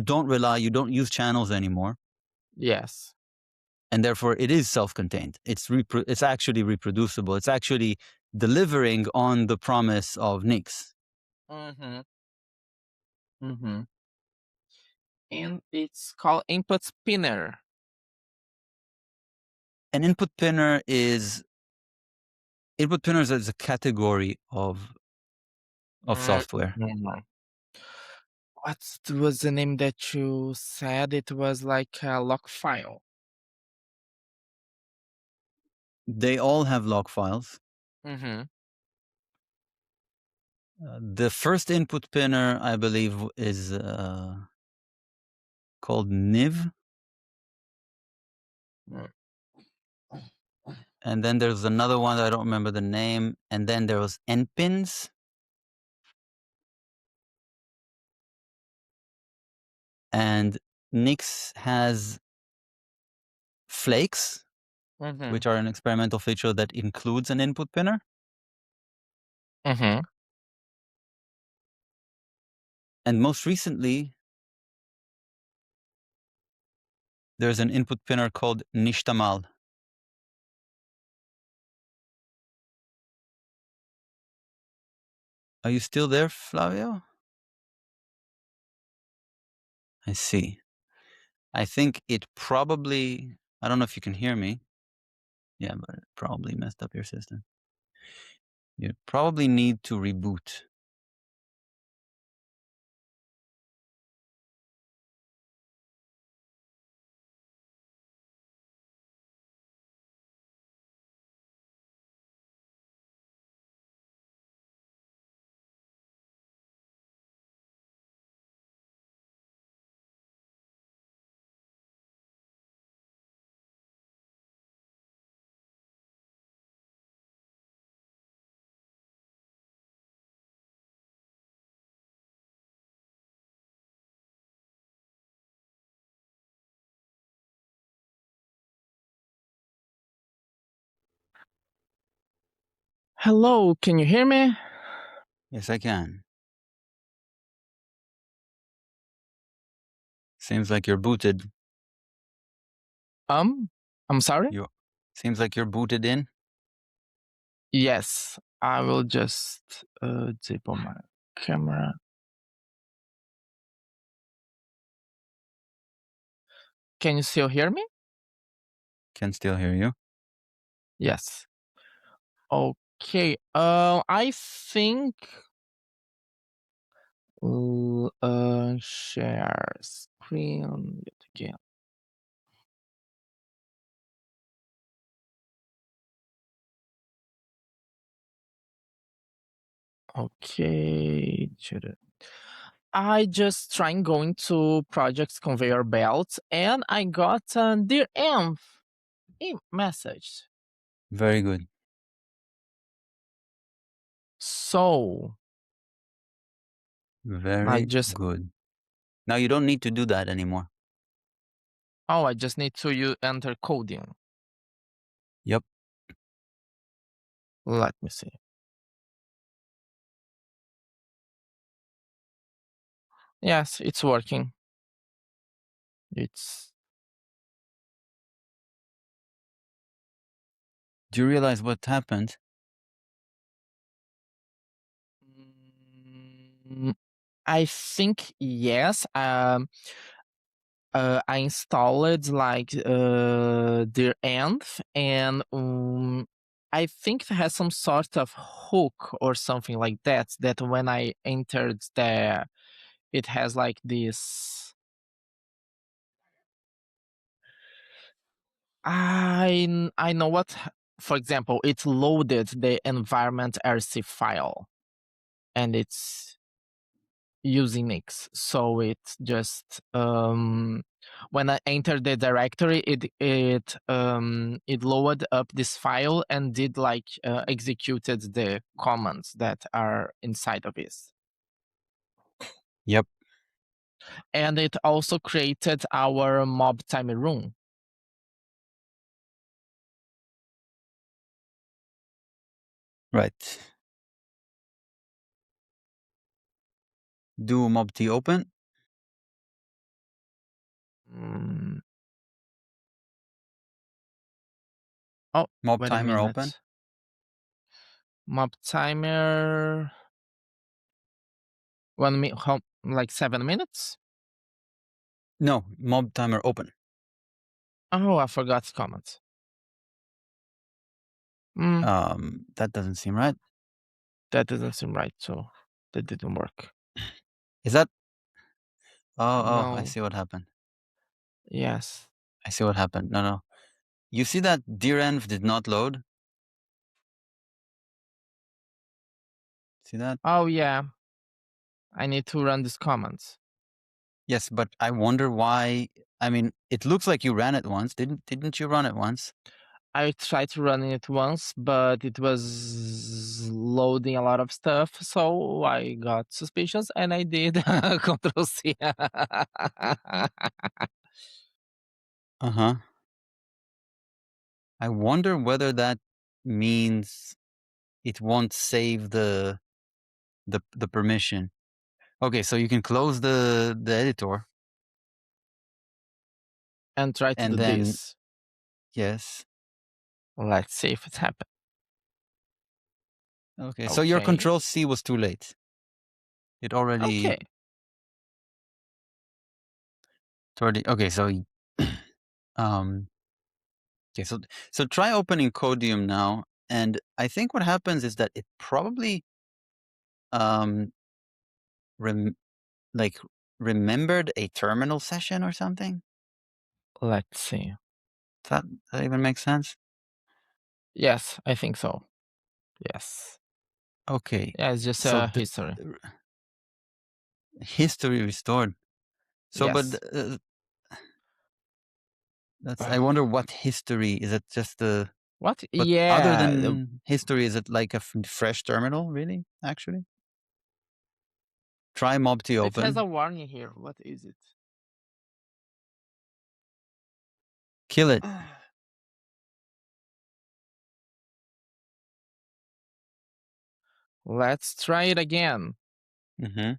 B: don't use channels anymore,
A: Yes.
B: and therefore it is self-contained. It's actually reproducible. It's actually delivering on the promise of Nix.
A: Mm-hmm. Mm-hmm. And it's called input spinner.
B: An input pinner is a category of software.
A: Mhm. What was the name that you said? It was like a log file.
B: They all have log files.
A: Mm-hmm.
B: The first input pinner, I believe, is called Niv.
A: Mm.
B: And then there's another one that I don't remember the name. And then there was Npins. And Nix has flakes,
A: Mm-hmm.
B: which are an experimental feature that includes an input pinner.
A: Mm-hmm.
B: And most recently, there's an input pinner called Nishtamal. Are you still there, Flavio? I see. I think it probably, I don't know if you can hear me. Yeah, but it probably messed up your system. You probably need to reboot.
A: Hello, can you hear me?
B: Yes, I can. Seems like you're booted.
A: I'm sorry?
B: Seems like you're booted in.
A: Yes, I will just disable my camera. Can you still hear me?
B: Can still hear you.
A: Yes. Okay. I think share screen yet again. Okay. I just trying going to projects conveyor belt and I got a dear Env message.
B: Very good.
A: So
B: Very good. Now you don't need to do that anymore.
A: Oh, I just need to enter coding.
B: Yep.
A: Let me see. Yes, it's working. It's
B: Do you realize what happened?
A: I think yes. I installed like their env and I think it has some sort of hook or something like that. That when I entered there, it has like this. I know what. For example, it loaded the environment RC file, and it's using Nix, so it just when I entered the directory, it loaded up this file and did like executed the commands that are inside of it.
B: Yep.
A: And it also created our mob timer room.
B: Right. Do mobt open.
A: Mm. Oh,
B: Mob
A: wait a
B: timer
A: minute.
B: open.
A: Mob timer. Like 7 minutes?
B: No, mob timer open.
A: Oh, I forgot comments.
B: That doesn't seem right.
A: That doesn't seem right, so that didn't work.
B: Is that? Oh, I
A: No.
B: see what happened.
A: Yes.
B: I see what happened. No. You see that direnv did not load? See that?
A: Oh, yeah. I need to run these commands.
B: Yes, but I wonder why. I mean, it looks like you ran it once. Didn't you run it once?
A: I tried to run it once, but it was loading a lot of stuff, so I got suspicious and I did Control C.
B: Uh-huh. I wonder whether that means it won't save the permission. Okay, so you can close the editor
A: And try to
B: and
A: do
B: then
A: this.
B: yes.
A: Let's see if it's happened.
B: Okay, so your
A: Okay.
B: Control C was too late. It already.
A: Okay.
B: It's already okay. So, okay. So try opening Codium now, and I think what happens is that it probably remembered a terminal session or something.
A: Let's see.
B: Does that even make sense?
A: Yes, I think so. Yes.
B: Okay.
A: Yeah, it's just
B: So
A: a history.
B: history restored. So, but
A: Yes.
B: that's. I wonder what history is. It just the.
A: What?
B: But other
A: Yeah.
B: than history, is it like a fresh terminal? Really? Actually, try mobt
A: It has a
B: open.
A: warning here. What is it?
B: Kill it.
A: Let's try it again.
B: Mm-hmm.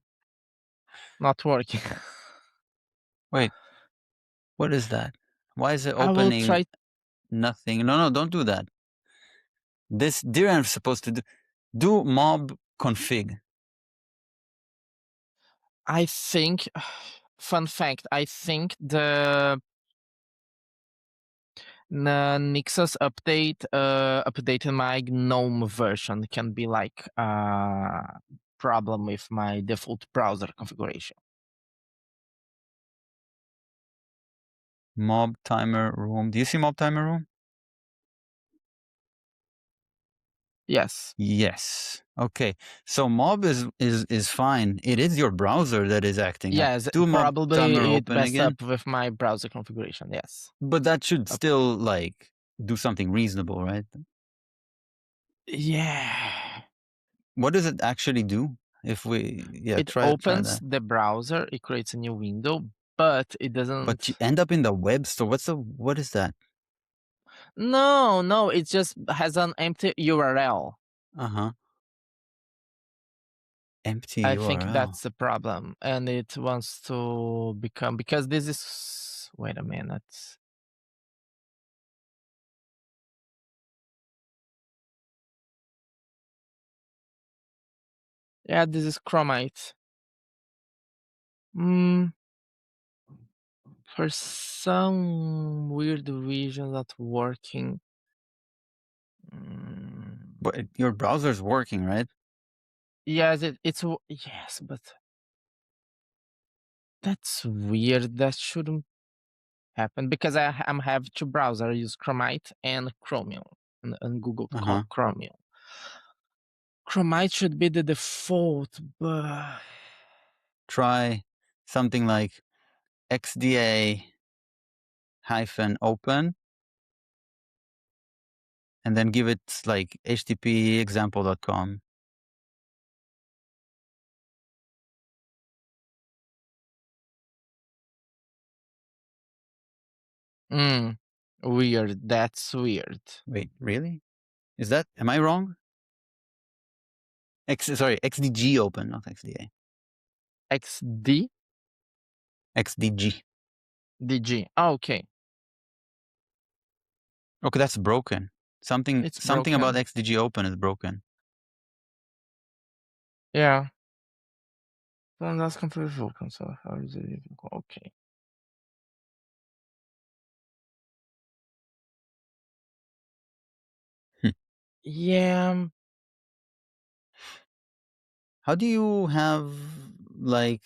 A: Not working.
B: Wait. What is that? Why is it
A: I will
B: opening
A: try.
B: nothing? No, don't do that. This DRAM is supposed to do mob config.
A: I think. Fun fact: I think the Nixos update updated my GNOME version can be like a problem with my default browser configuration.
B: Mob timer room. Do you see mob timer room?
A: Yes.
B: Yes. Okay. So mob is fine. It is your browser that is acting up.
A: Yes,
B: Do mob timer
A: probably it
B: open
A: messed
B: again.
A: up with my browser configuration. Yes.
B: But that should still like do something reasonable, right?
A: Yeah.
B: What does it actually do? If we
A: It
B: try
A: opens
B: that.
A: the browser, it creates a new window, but it
B: But
A: doesn't.
B: you end up in the web store. What is that?
A: No, it just has an empty URL.
B: Uh-huh. Empty
A: I think
B: URL.
A: that's the problem, and it wants to become because this is. Wait a minute. Yeah, this is Chromite. For some weird reason not working.
B: But your browser's working, right?
A: Yes, yes, but that's weird. That shouldn't happen because I'm have two browsers. I use Chromite and Chromium and Google
B: Uh-huh.
A: Chromium. Chromite should be the default, but
B: Try something like XDA -open, and then give it like http example.com.
A: Weird. That's weird.
B: Wait, really? Am I wrong? XDG open, not XDA.
A: XD
B: XDG.
A: DG. Oh, okay.
B: Okay, that's broken. Something
A: It's
B: about
A: broken.
B: XDG open is broken.
A: Yeah. Well, that's completely broken. So how is it even go? Okay. Yeah.
B: How do you have like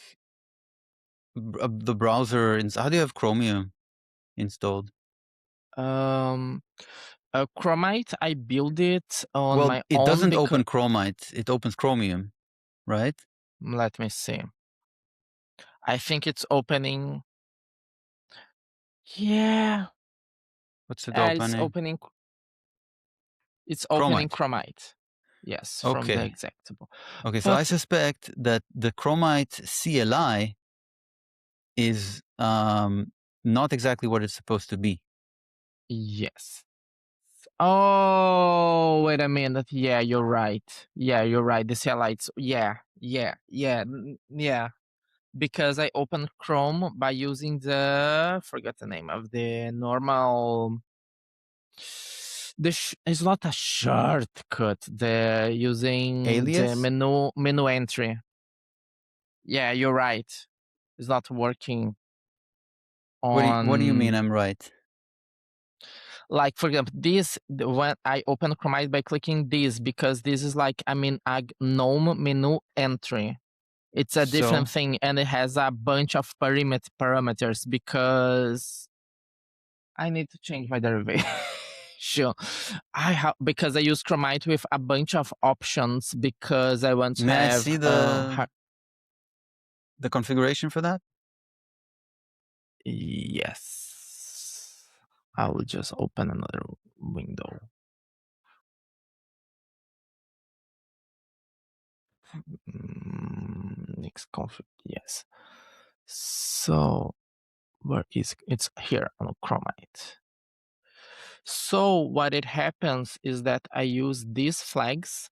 B: the browser? How do you have Chromium installed?
A: Chromite, I build it on
B: Well,
A: my
B: it
A: own
B: doesn't
A: because
B: open Chromite. It opens Chromium, right?
A: let me see. I think it's opening. Yeah,
B: What's it
A: it's
B: opening?
A: opening. It's opening
B: Chromite.
A: Chromite. Yes, from the
B: Okay.
A: executable.
B: Okay, so I
A: But
B: suspect that the Chromite CLI is not exactly what it's supposed to be.
A: yes. Oh, wait a minute. Yeah, you're right. Yeah, you're right. The CLIs. Yeah. Yeah. Because I opened Chrome by using forgot the name of the normal. It's not a shortcut. The using the
B: Alias?
A: menu entry. Yeah, you're right. It's not working
B: What do you mean
A: on,
B: I'm right?
A: like, for example, when I open Chromite by clicking this, because this is like, I mean, a GNOME menu entry. It's a different
B: So
A: thing, and it has a bunch of parameters because I need to change my derivation. Sure. Because I use Chromite with a bunch of options because I want to
B: may I
A: have
B: see the configuration for that?
A: yes. I will just open another window. Next config, yes. So where is it's here on Chromite. So what it happens is that I use these flags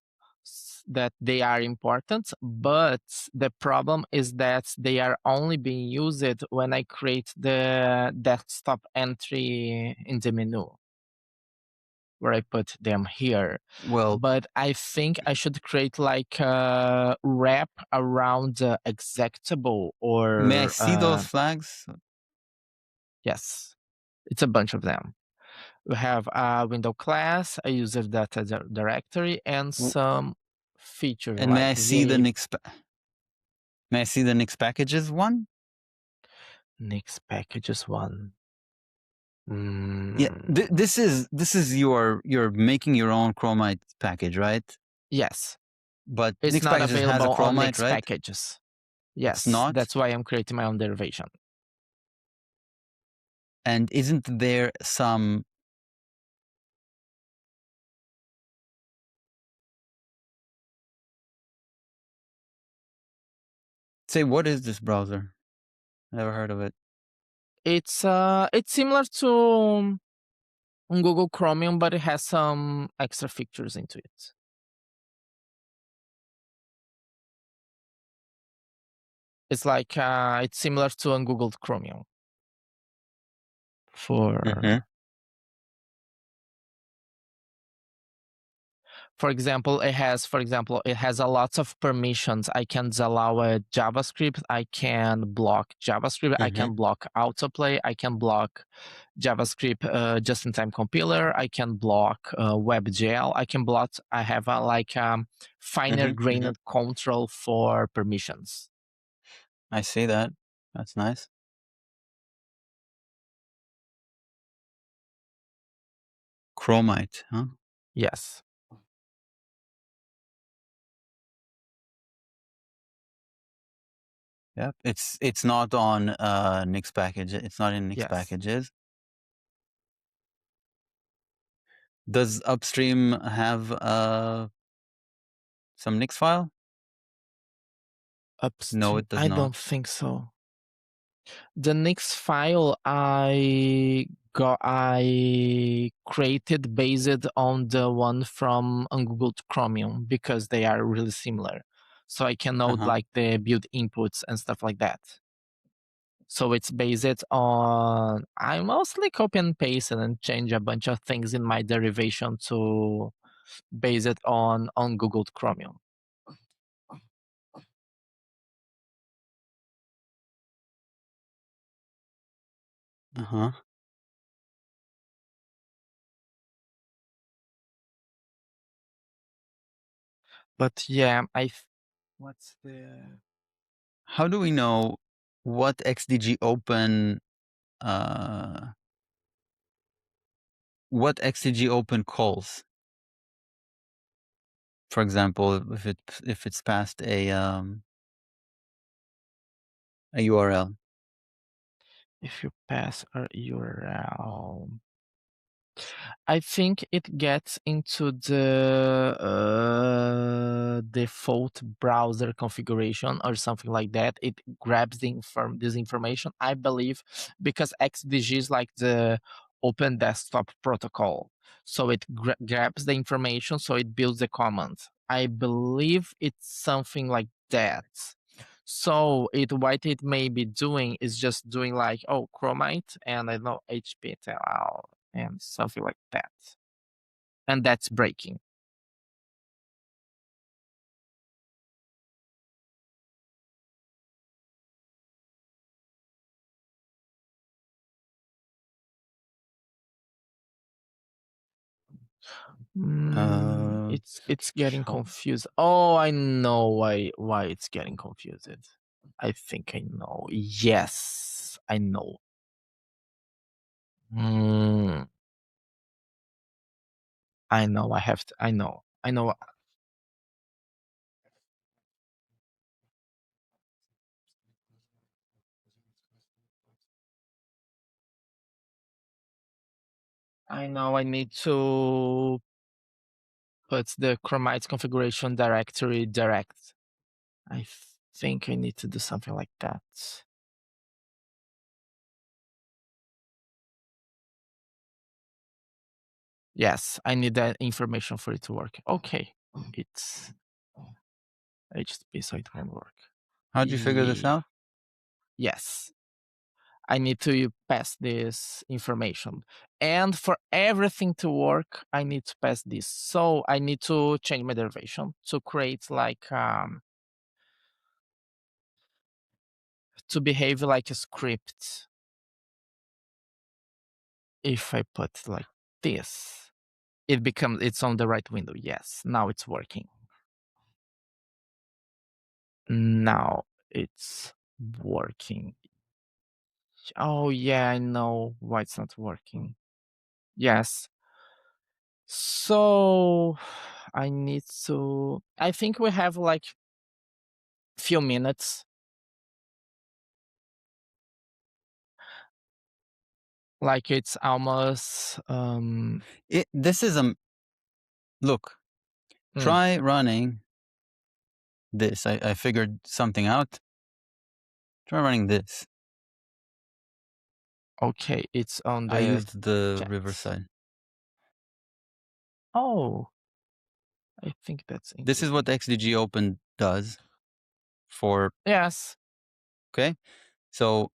A: that they are important, but the problem is that they are only being used when I create the desktop entry in the menu, where I put them here.
B: Well,
A: But I think I should create like a wrap around the executable
B: may I
A: or
B: see those flags?
A: yes, it's a bunch of them. We have a window class, a user data directory, and
B: W-
A: some features
B: And
A: like VA
B: may I see the Nix packages one?
A: Nix packages one.
B: Yeah, this is you're making your own Chromite package, right?
A: Yes,
B: But
A: it's
B: Nix
A: not
B: packages has a
A: available on
B: Chromite,
A: Nix
B: right?
A: packages.
B: It's
A: Yes,
B: not.
A: that's why I'm creating my own derivation.
B: And isn't there some say what is this browser? Never heard of it.
A: It's similar to Google Chromium, but it has some extra features into it. It's like it's similar to a Google Chromium for For example, it has a lots of permissions. I can allow a JavaScript. I can block JavaScript. I can block autoplay. I can block JavaScript just-in-time compiler. I can block WebGL. I have a finer grained control for permissions.
B: I see that. That's nice. Chromite, huh?
A: Yes.
B: Yep. It's not on Nix package. It's not in Nix
A: Yes.
B: packages. Does upstream have some Nix file? No,
A: Upstream.
B: it does
A: I
B: not.
A: don't think so. The Nix file I created based on the one from Ungoogled Chromium because they are really similar. So I can know like the build inputs and stuff like that. So it's based on I mostly copy and paste and then change a bunch of things in my derivation to base it on Googled Chromium.
B: Uh-huh.
A: But yeah, what's the
B: How do we know what XDG open calls? For example, if it's past a URL.
A: If you pass a URL, I think it gets into the default browser configuration or something like that. It grabs this information, I believe, because XDG is like the Open Desktop Protocol. So it grabs the information, so it builds the command. I believe it's something like that. So what it may be doing is just doing like, oh, Chromite and I know HPTL and something like that. And that's breaking. It's getting confused. Oh, I know why it's getting confused. I think I know. Yes, I know. I know. I know. I know. I know. I need to put the Chromite configuration directory direct. I think I need to do something like that. Yes, I need that information for it to work. Okay, it's HTTP, so it won't work.
B: How'd you figure this out?
A: Yes, I need to pass this information. And for everything to work, I need to pass this. So I need to change my derivation to create like to behave like a script. If I put like this, it's on the right window. Yes, now it's working. Now it's working. Oh yeah, I know why it's not working. Yes. So I need to I think we have like few minutes. Like it's almost
B: This is look. Try running this. I figured something out. Try running this.
A: Okay, it's on the
B: I used the
A: chat.
B: Riverside.
A: Oh, I think that's interesting.
B: This is what XDG Open does for
A: Yes.
B: Okay. So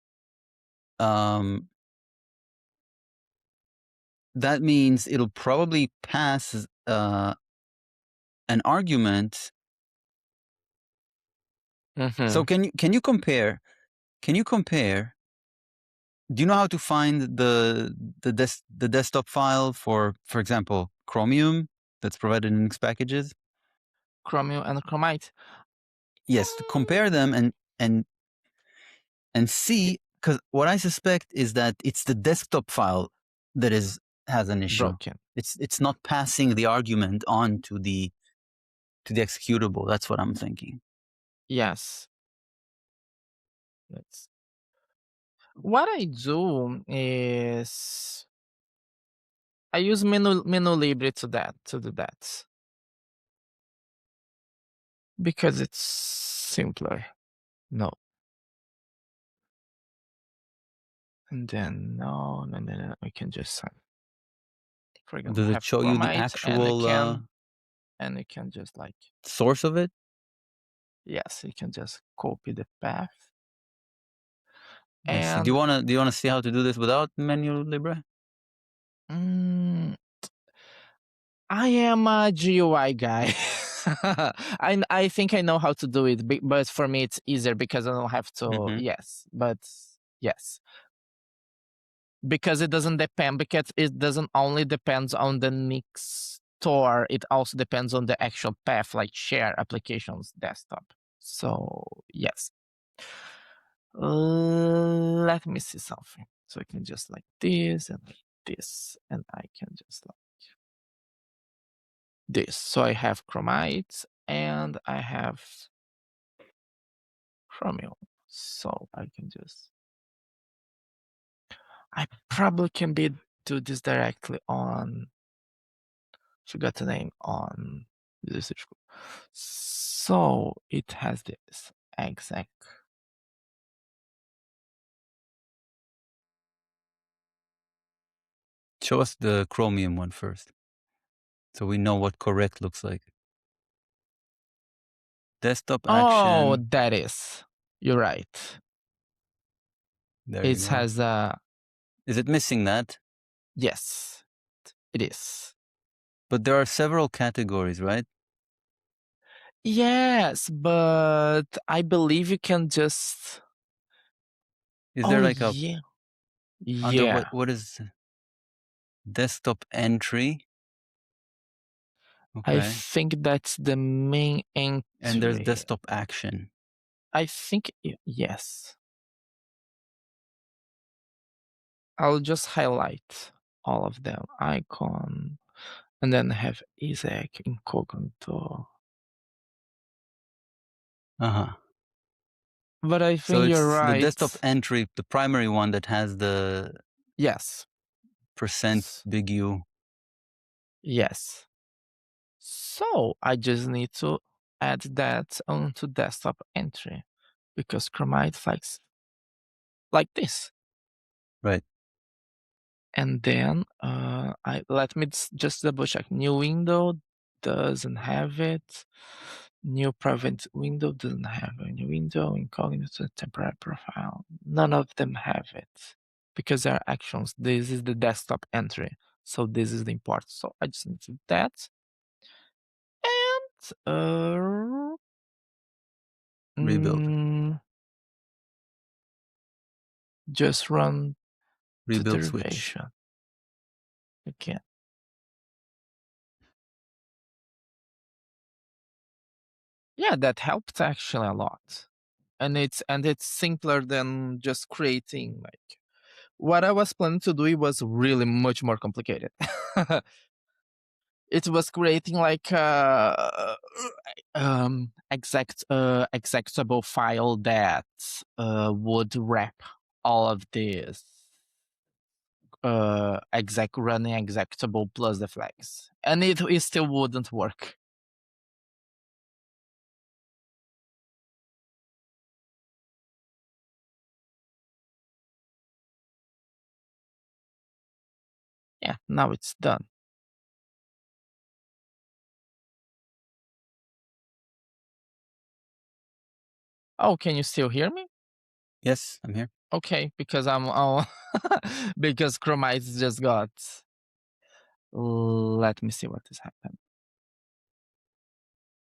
B: that means it'll probably pass an argument. So can you compare? Can you compare? Do you know how to find the desktop file for example, Chromium that's provided in Nix packages?
A: Chromium and Chromite.
B: Yes, to compare them and see, because what I suspect is that it's the desktop file that has an issue.
A: Broken.
B: It's not passing the argument on to the executable. That's what I'm thinking.
A: Yes. What I do is I use Menu Libre to do that. Because it's simpler. No. And then no, we can just for example,
B: Does it
A: have
B: show you the
A: Chromite
B: actual
A: and you can just like
B: source of it?
A: yes, you can just copy the path.
B: I see.
A: And
B: Do you wanna see how to do this without Menu Libre?
A: I am a GUI guy. I think I know how to do it, but for me it's easier because I don't have to. Yes, but yes, because it doesn't depend. Because it doesn't only depends on the Nix store. It also depends on the actual path, like share applications desktop. So yes. Let me see something. So I can just like this and like this, and I can just like this. So I have Chromite and I have Chromium. So I can just I probably can do this directly on forgot the name on usage. So it has this exec.
B: Show us the Chromium one first, so we know what correct looks like. Desktop
A: Oh,
B: action.
A: that is. You're right.
B: There
A: It
B: you go.
A: has a
B: Is it missing that?
A: yes, it is.
B: But there are several categories, right?
A: Yes, but I believe you can just.
B: Is
A: Oh
B: there like a
A: yeah,
B: under
A: yeah.
B: what is desktop entry?
A: I
B: Okay.
A: think that's the main entry.
B: And there's desktop action.
A: I think yes. I'll just highlight all of them. Icon, and then have Isaac incognito. But I
B: So
A: think you're
B: it's the
A: right.
B: desktop entry, the primary one that has the
A: Yes.
B: percent big U.
A: Yes. So I just need to add that onto desktop entry because Chromite flags like this.
B: Right.
A: And then let me just double check. New window doesn't have it. New private window doesn't have a new window. Incognito temporary profile. None of them have it because they're actions. This is the desktop entry. So this is the import. So I just need to do that. And
B: Rebuild.
A: just run
B: Rebuild
A: the
B: switch.
A: derivation again. Yeah, that helped actually a lot. And it's simpler than just creating like what I was planning to do. It was really much more complicated. It was creating like executable file that would wrap all of this running executable plus the flags, and it still wouldn't work. Yeah, now it's done. Oh, can you still hear me?
B: Yes, I'm here.
A: Okay, because I'm because Chromite just got. Let me see what is happening.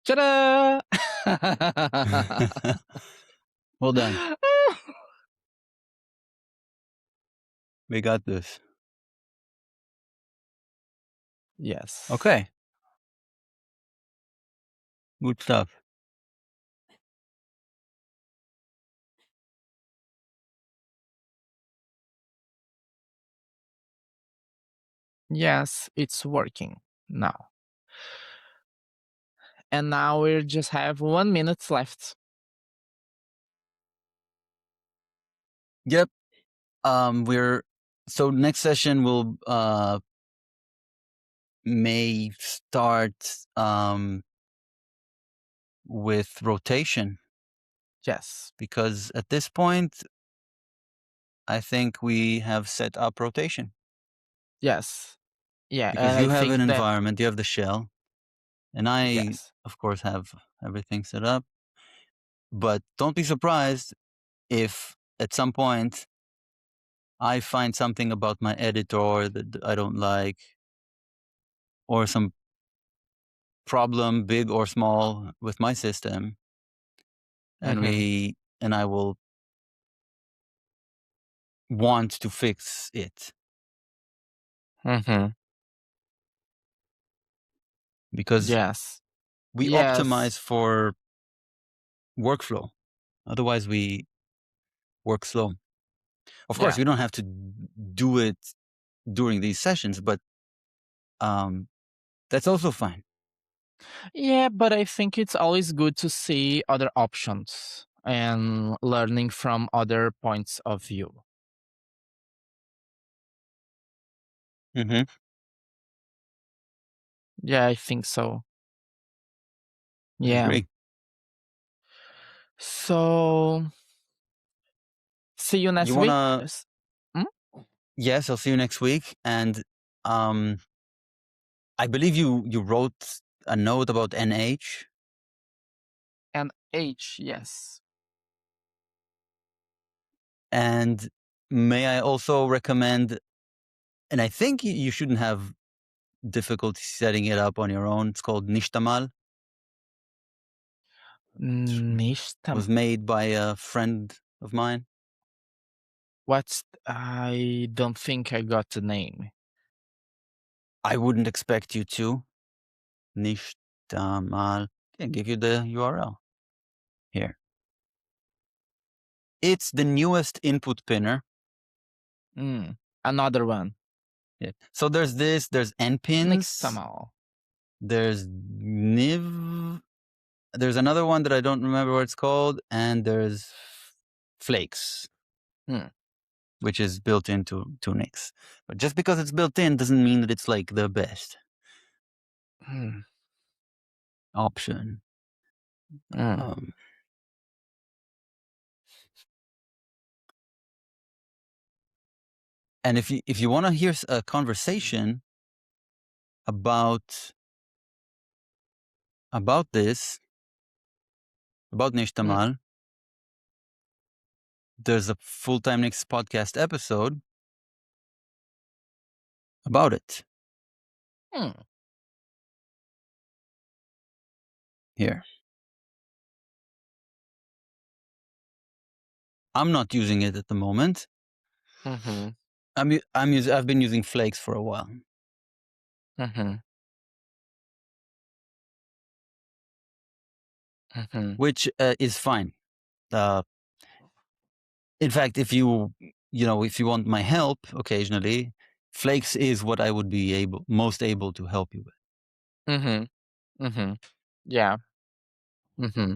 A: Ta-da!
B: Well done. We got this.
A: Yes.
B: Okay. Good stuff.
A: Yes, it's working now. And now we just have 1 minute left.
B: Yep. So next session we'll may start with rotation,
A: Yes.
B: because at this point, I think we have set up rotation.
A: Yes. Yeah,
B: Because
A: and
B: you
A: I
B: have an
A: think that
B: environment, you have the shell, and I,
A: yes.
B: of course, have everything set up. But don't be surprised if at some point I find something about my editor that I don't like, or some problem, big or small, with my system, and
A: Mhm.
B: I will want to fix it,
A: Mhm.
B: because
A: Yes.
B: we optimize
A: Yes.
B: for workflow. Otherwise, we work slow. Of course,
A: Yeah.
B: we don't have to do it during these sessions, but that's also fine.
A: Yeah, but I think it's always good to see other options and learning from other points of view.
B: Mm-hmm.
A: Yeah, I think so.
B: I
A: Yeah.
B: agree.
A: So, see you next
B: You
A: week.
B: wanna?
A: Mm?
B: Yes, I'll see you next week. And um, I believe you wrote a note about NH.
A: And H, yes.
B: And may I also recommend? And I think you shouldn't have difficulty setting it up on your own. It's called Nishtamal.
A: Nishtam.
B: Was made by a friend of mine.
A: I don't think I got the name.
B: I wouldn't expect you to. Nishtamal. I'll give you the URL here. It's the newest input pinner.
A: Another one.
B: Yeah. So there's this, there's npins,
A: Nixtamal.
B: there's niv, there's another one that I don't remember what it's called, and there's flakes,
A: Hmm.
B: which is built into Nix. But just because it's built in doesn't mean that it's like the best
A: Hmm.
B: option.
A: Hmm.
B: And if you want to hear a conversation about this, about Nishtamal, there's a Full-Time Nix podcast episode about it. Here. I'm not using it at the moment.
A: Mm-hmm.
B: I've been using Flakes for a while.
A: Mm-hmm. Mm-hmm.
B: Which is fine. In fact, if you want my help occasionally, Flakes is what I would be most able to help you with.
A: Mm-hmm. Mm-hmm. Yeah. Mm-hmm.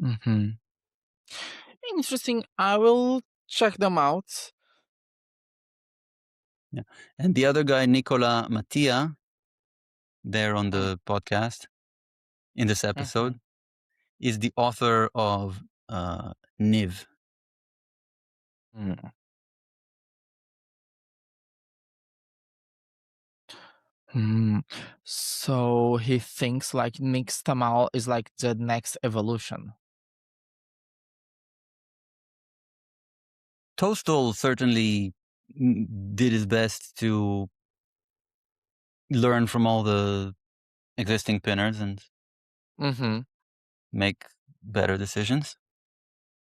A: Mm-hmm. Interesting. I will check them out.
B: Yeah. And the other guy, Nicola Mattia, there on the podcast in this episode, is the author of Niv.
A: So he thinks like Nixtamal is like the next evolution.
B: Toastol certainly did his best to learn from all the existing pinners and
A: Mm-hmm.
B: make better decisions.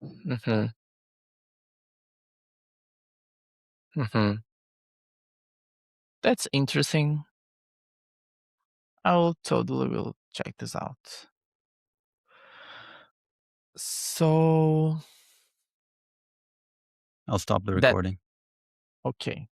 A: Mm-hmm. Mm-hmm. That's interesting. I will totally will check this out. So
B: I'll stop the
A: that
B: recording.
A: okay.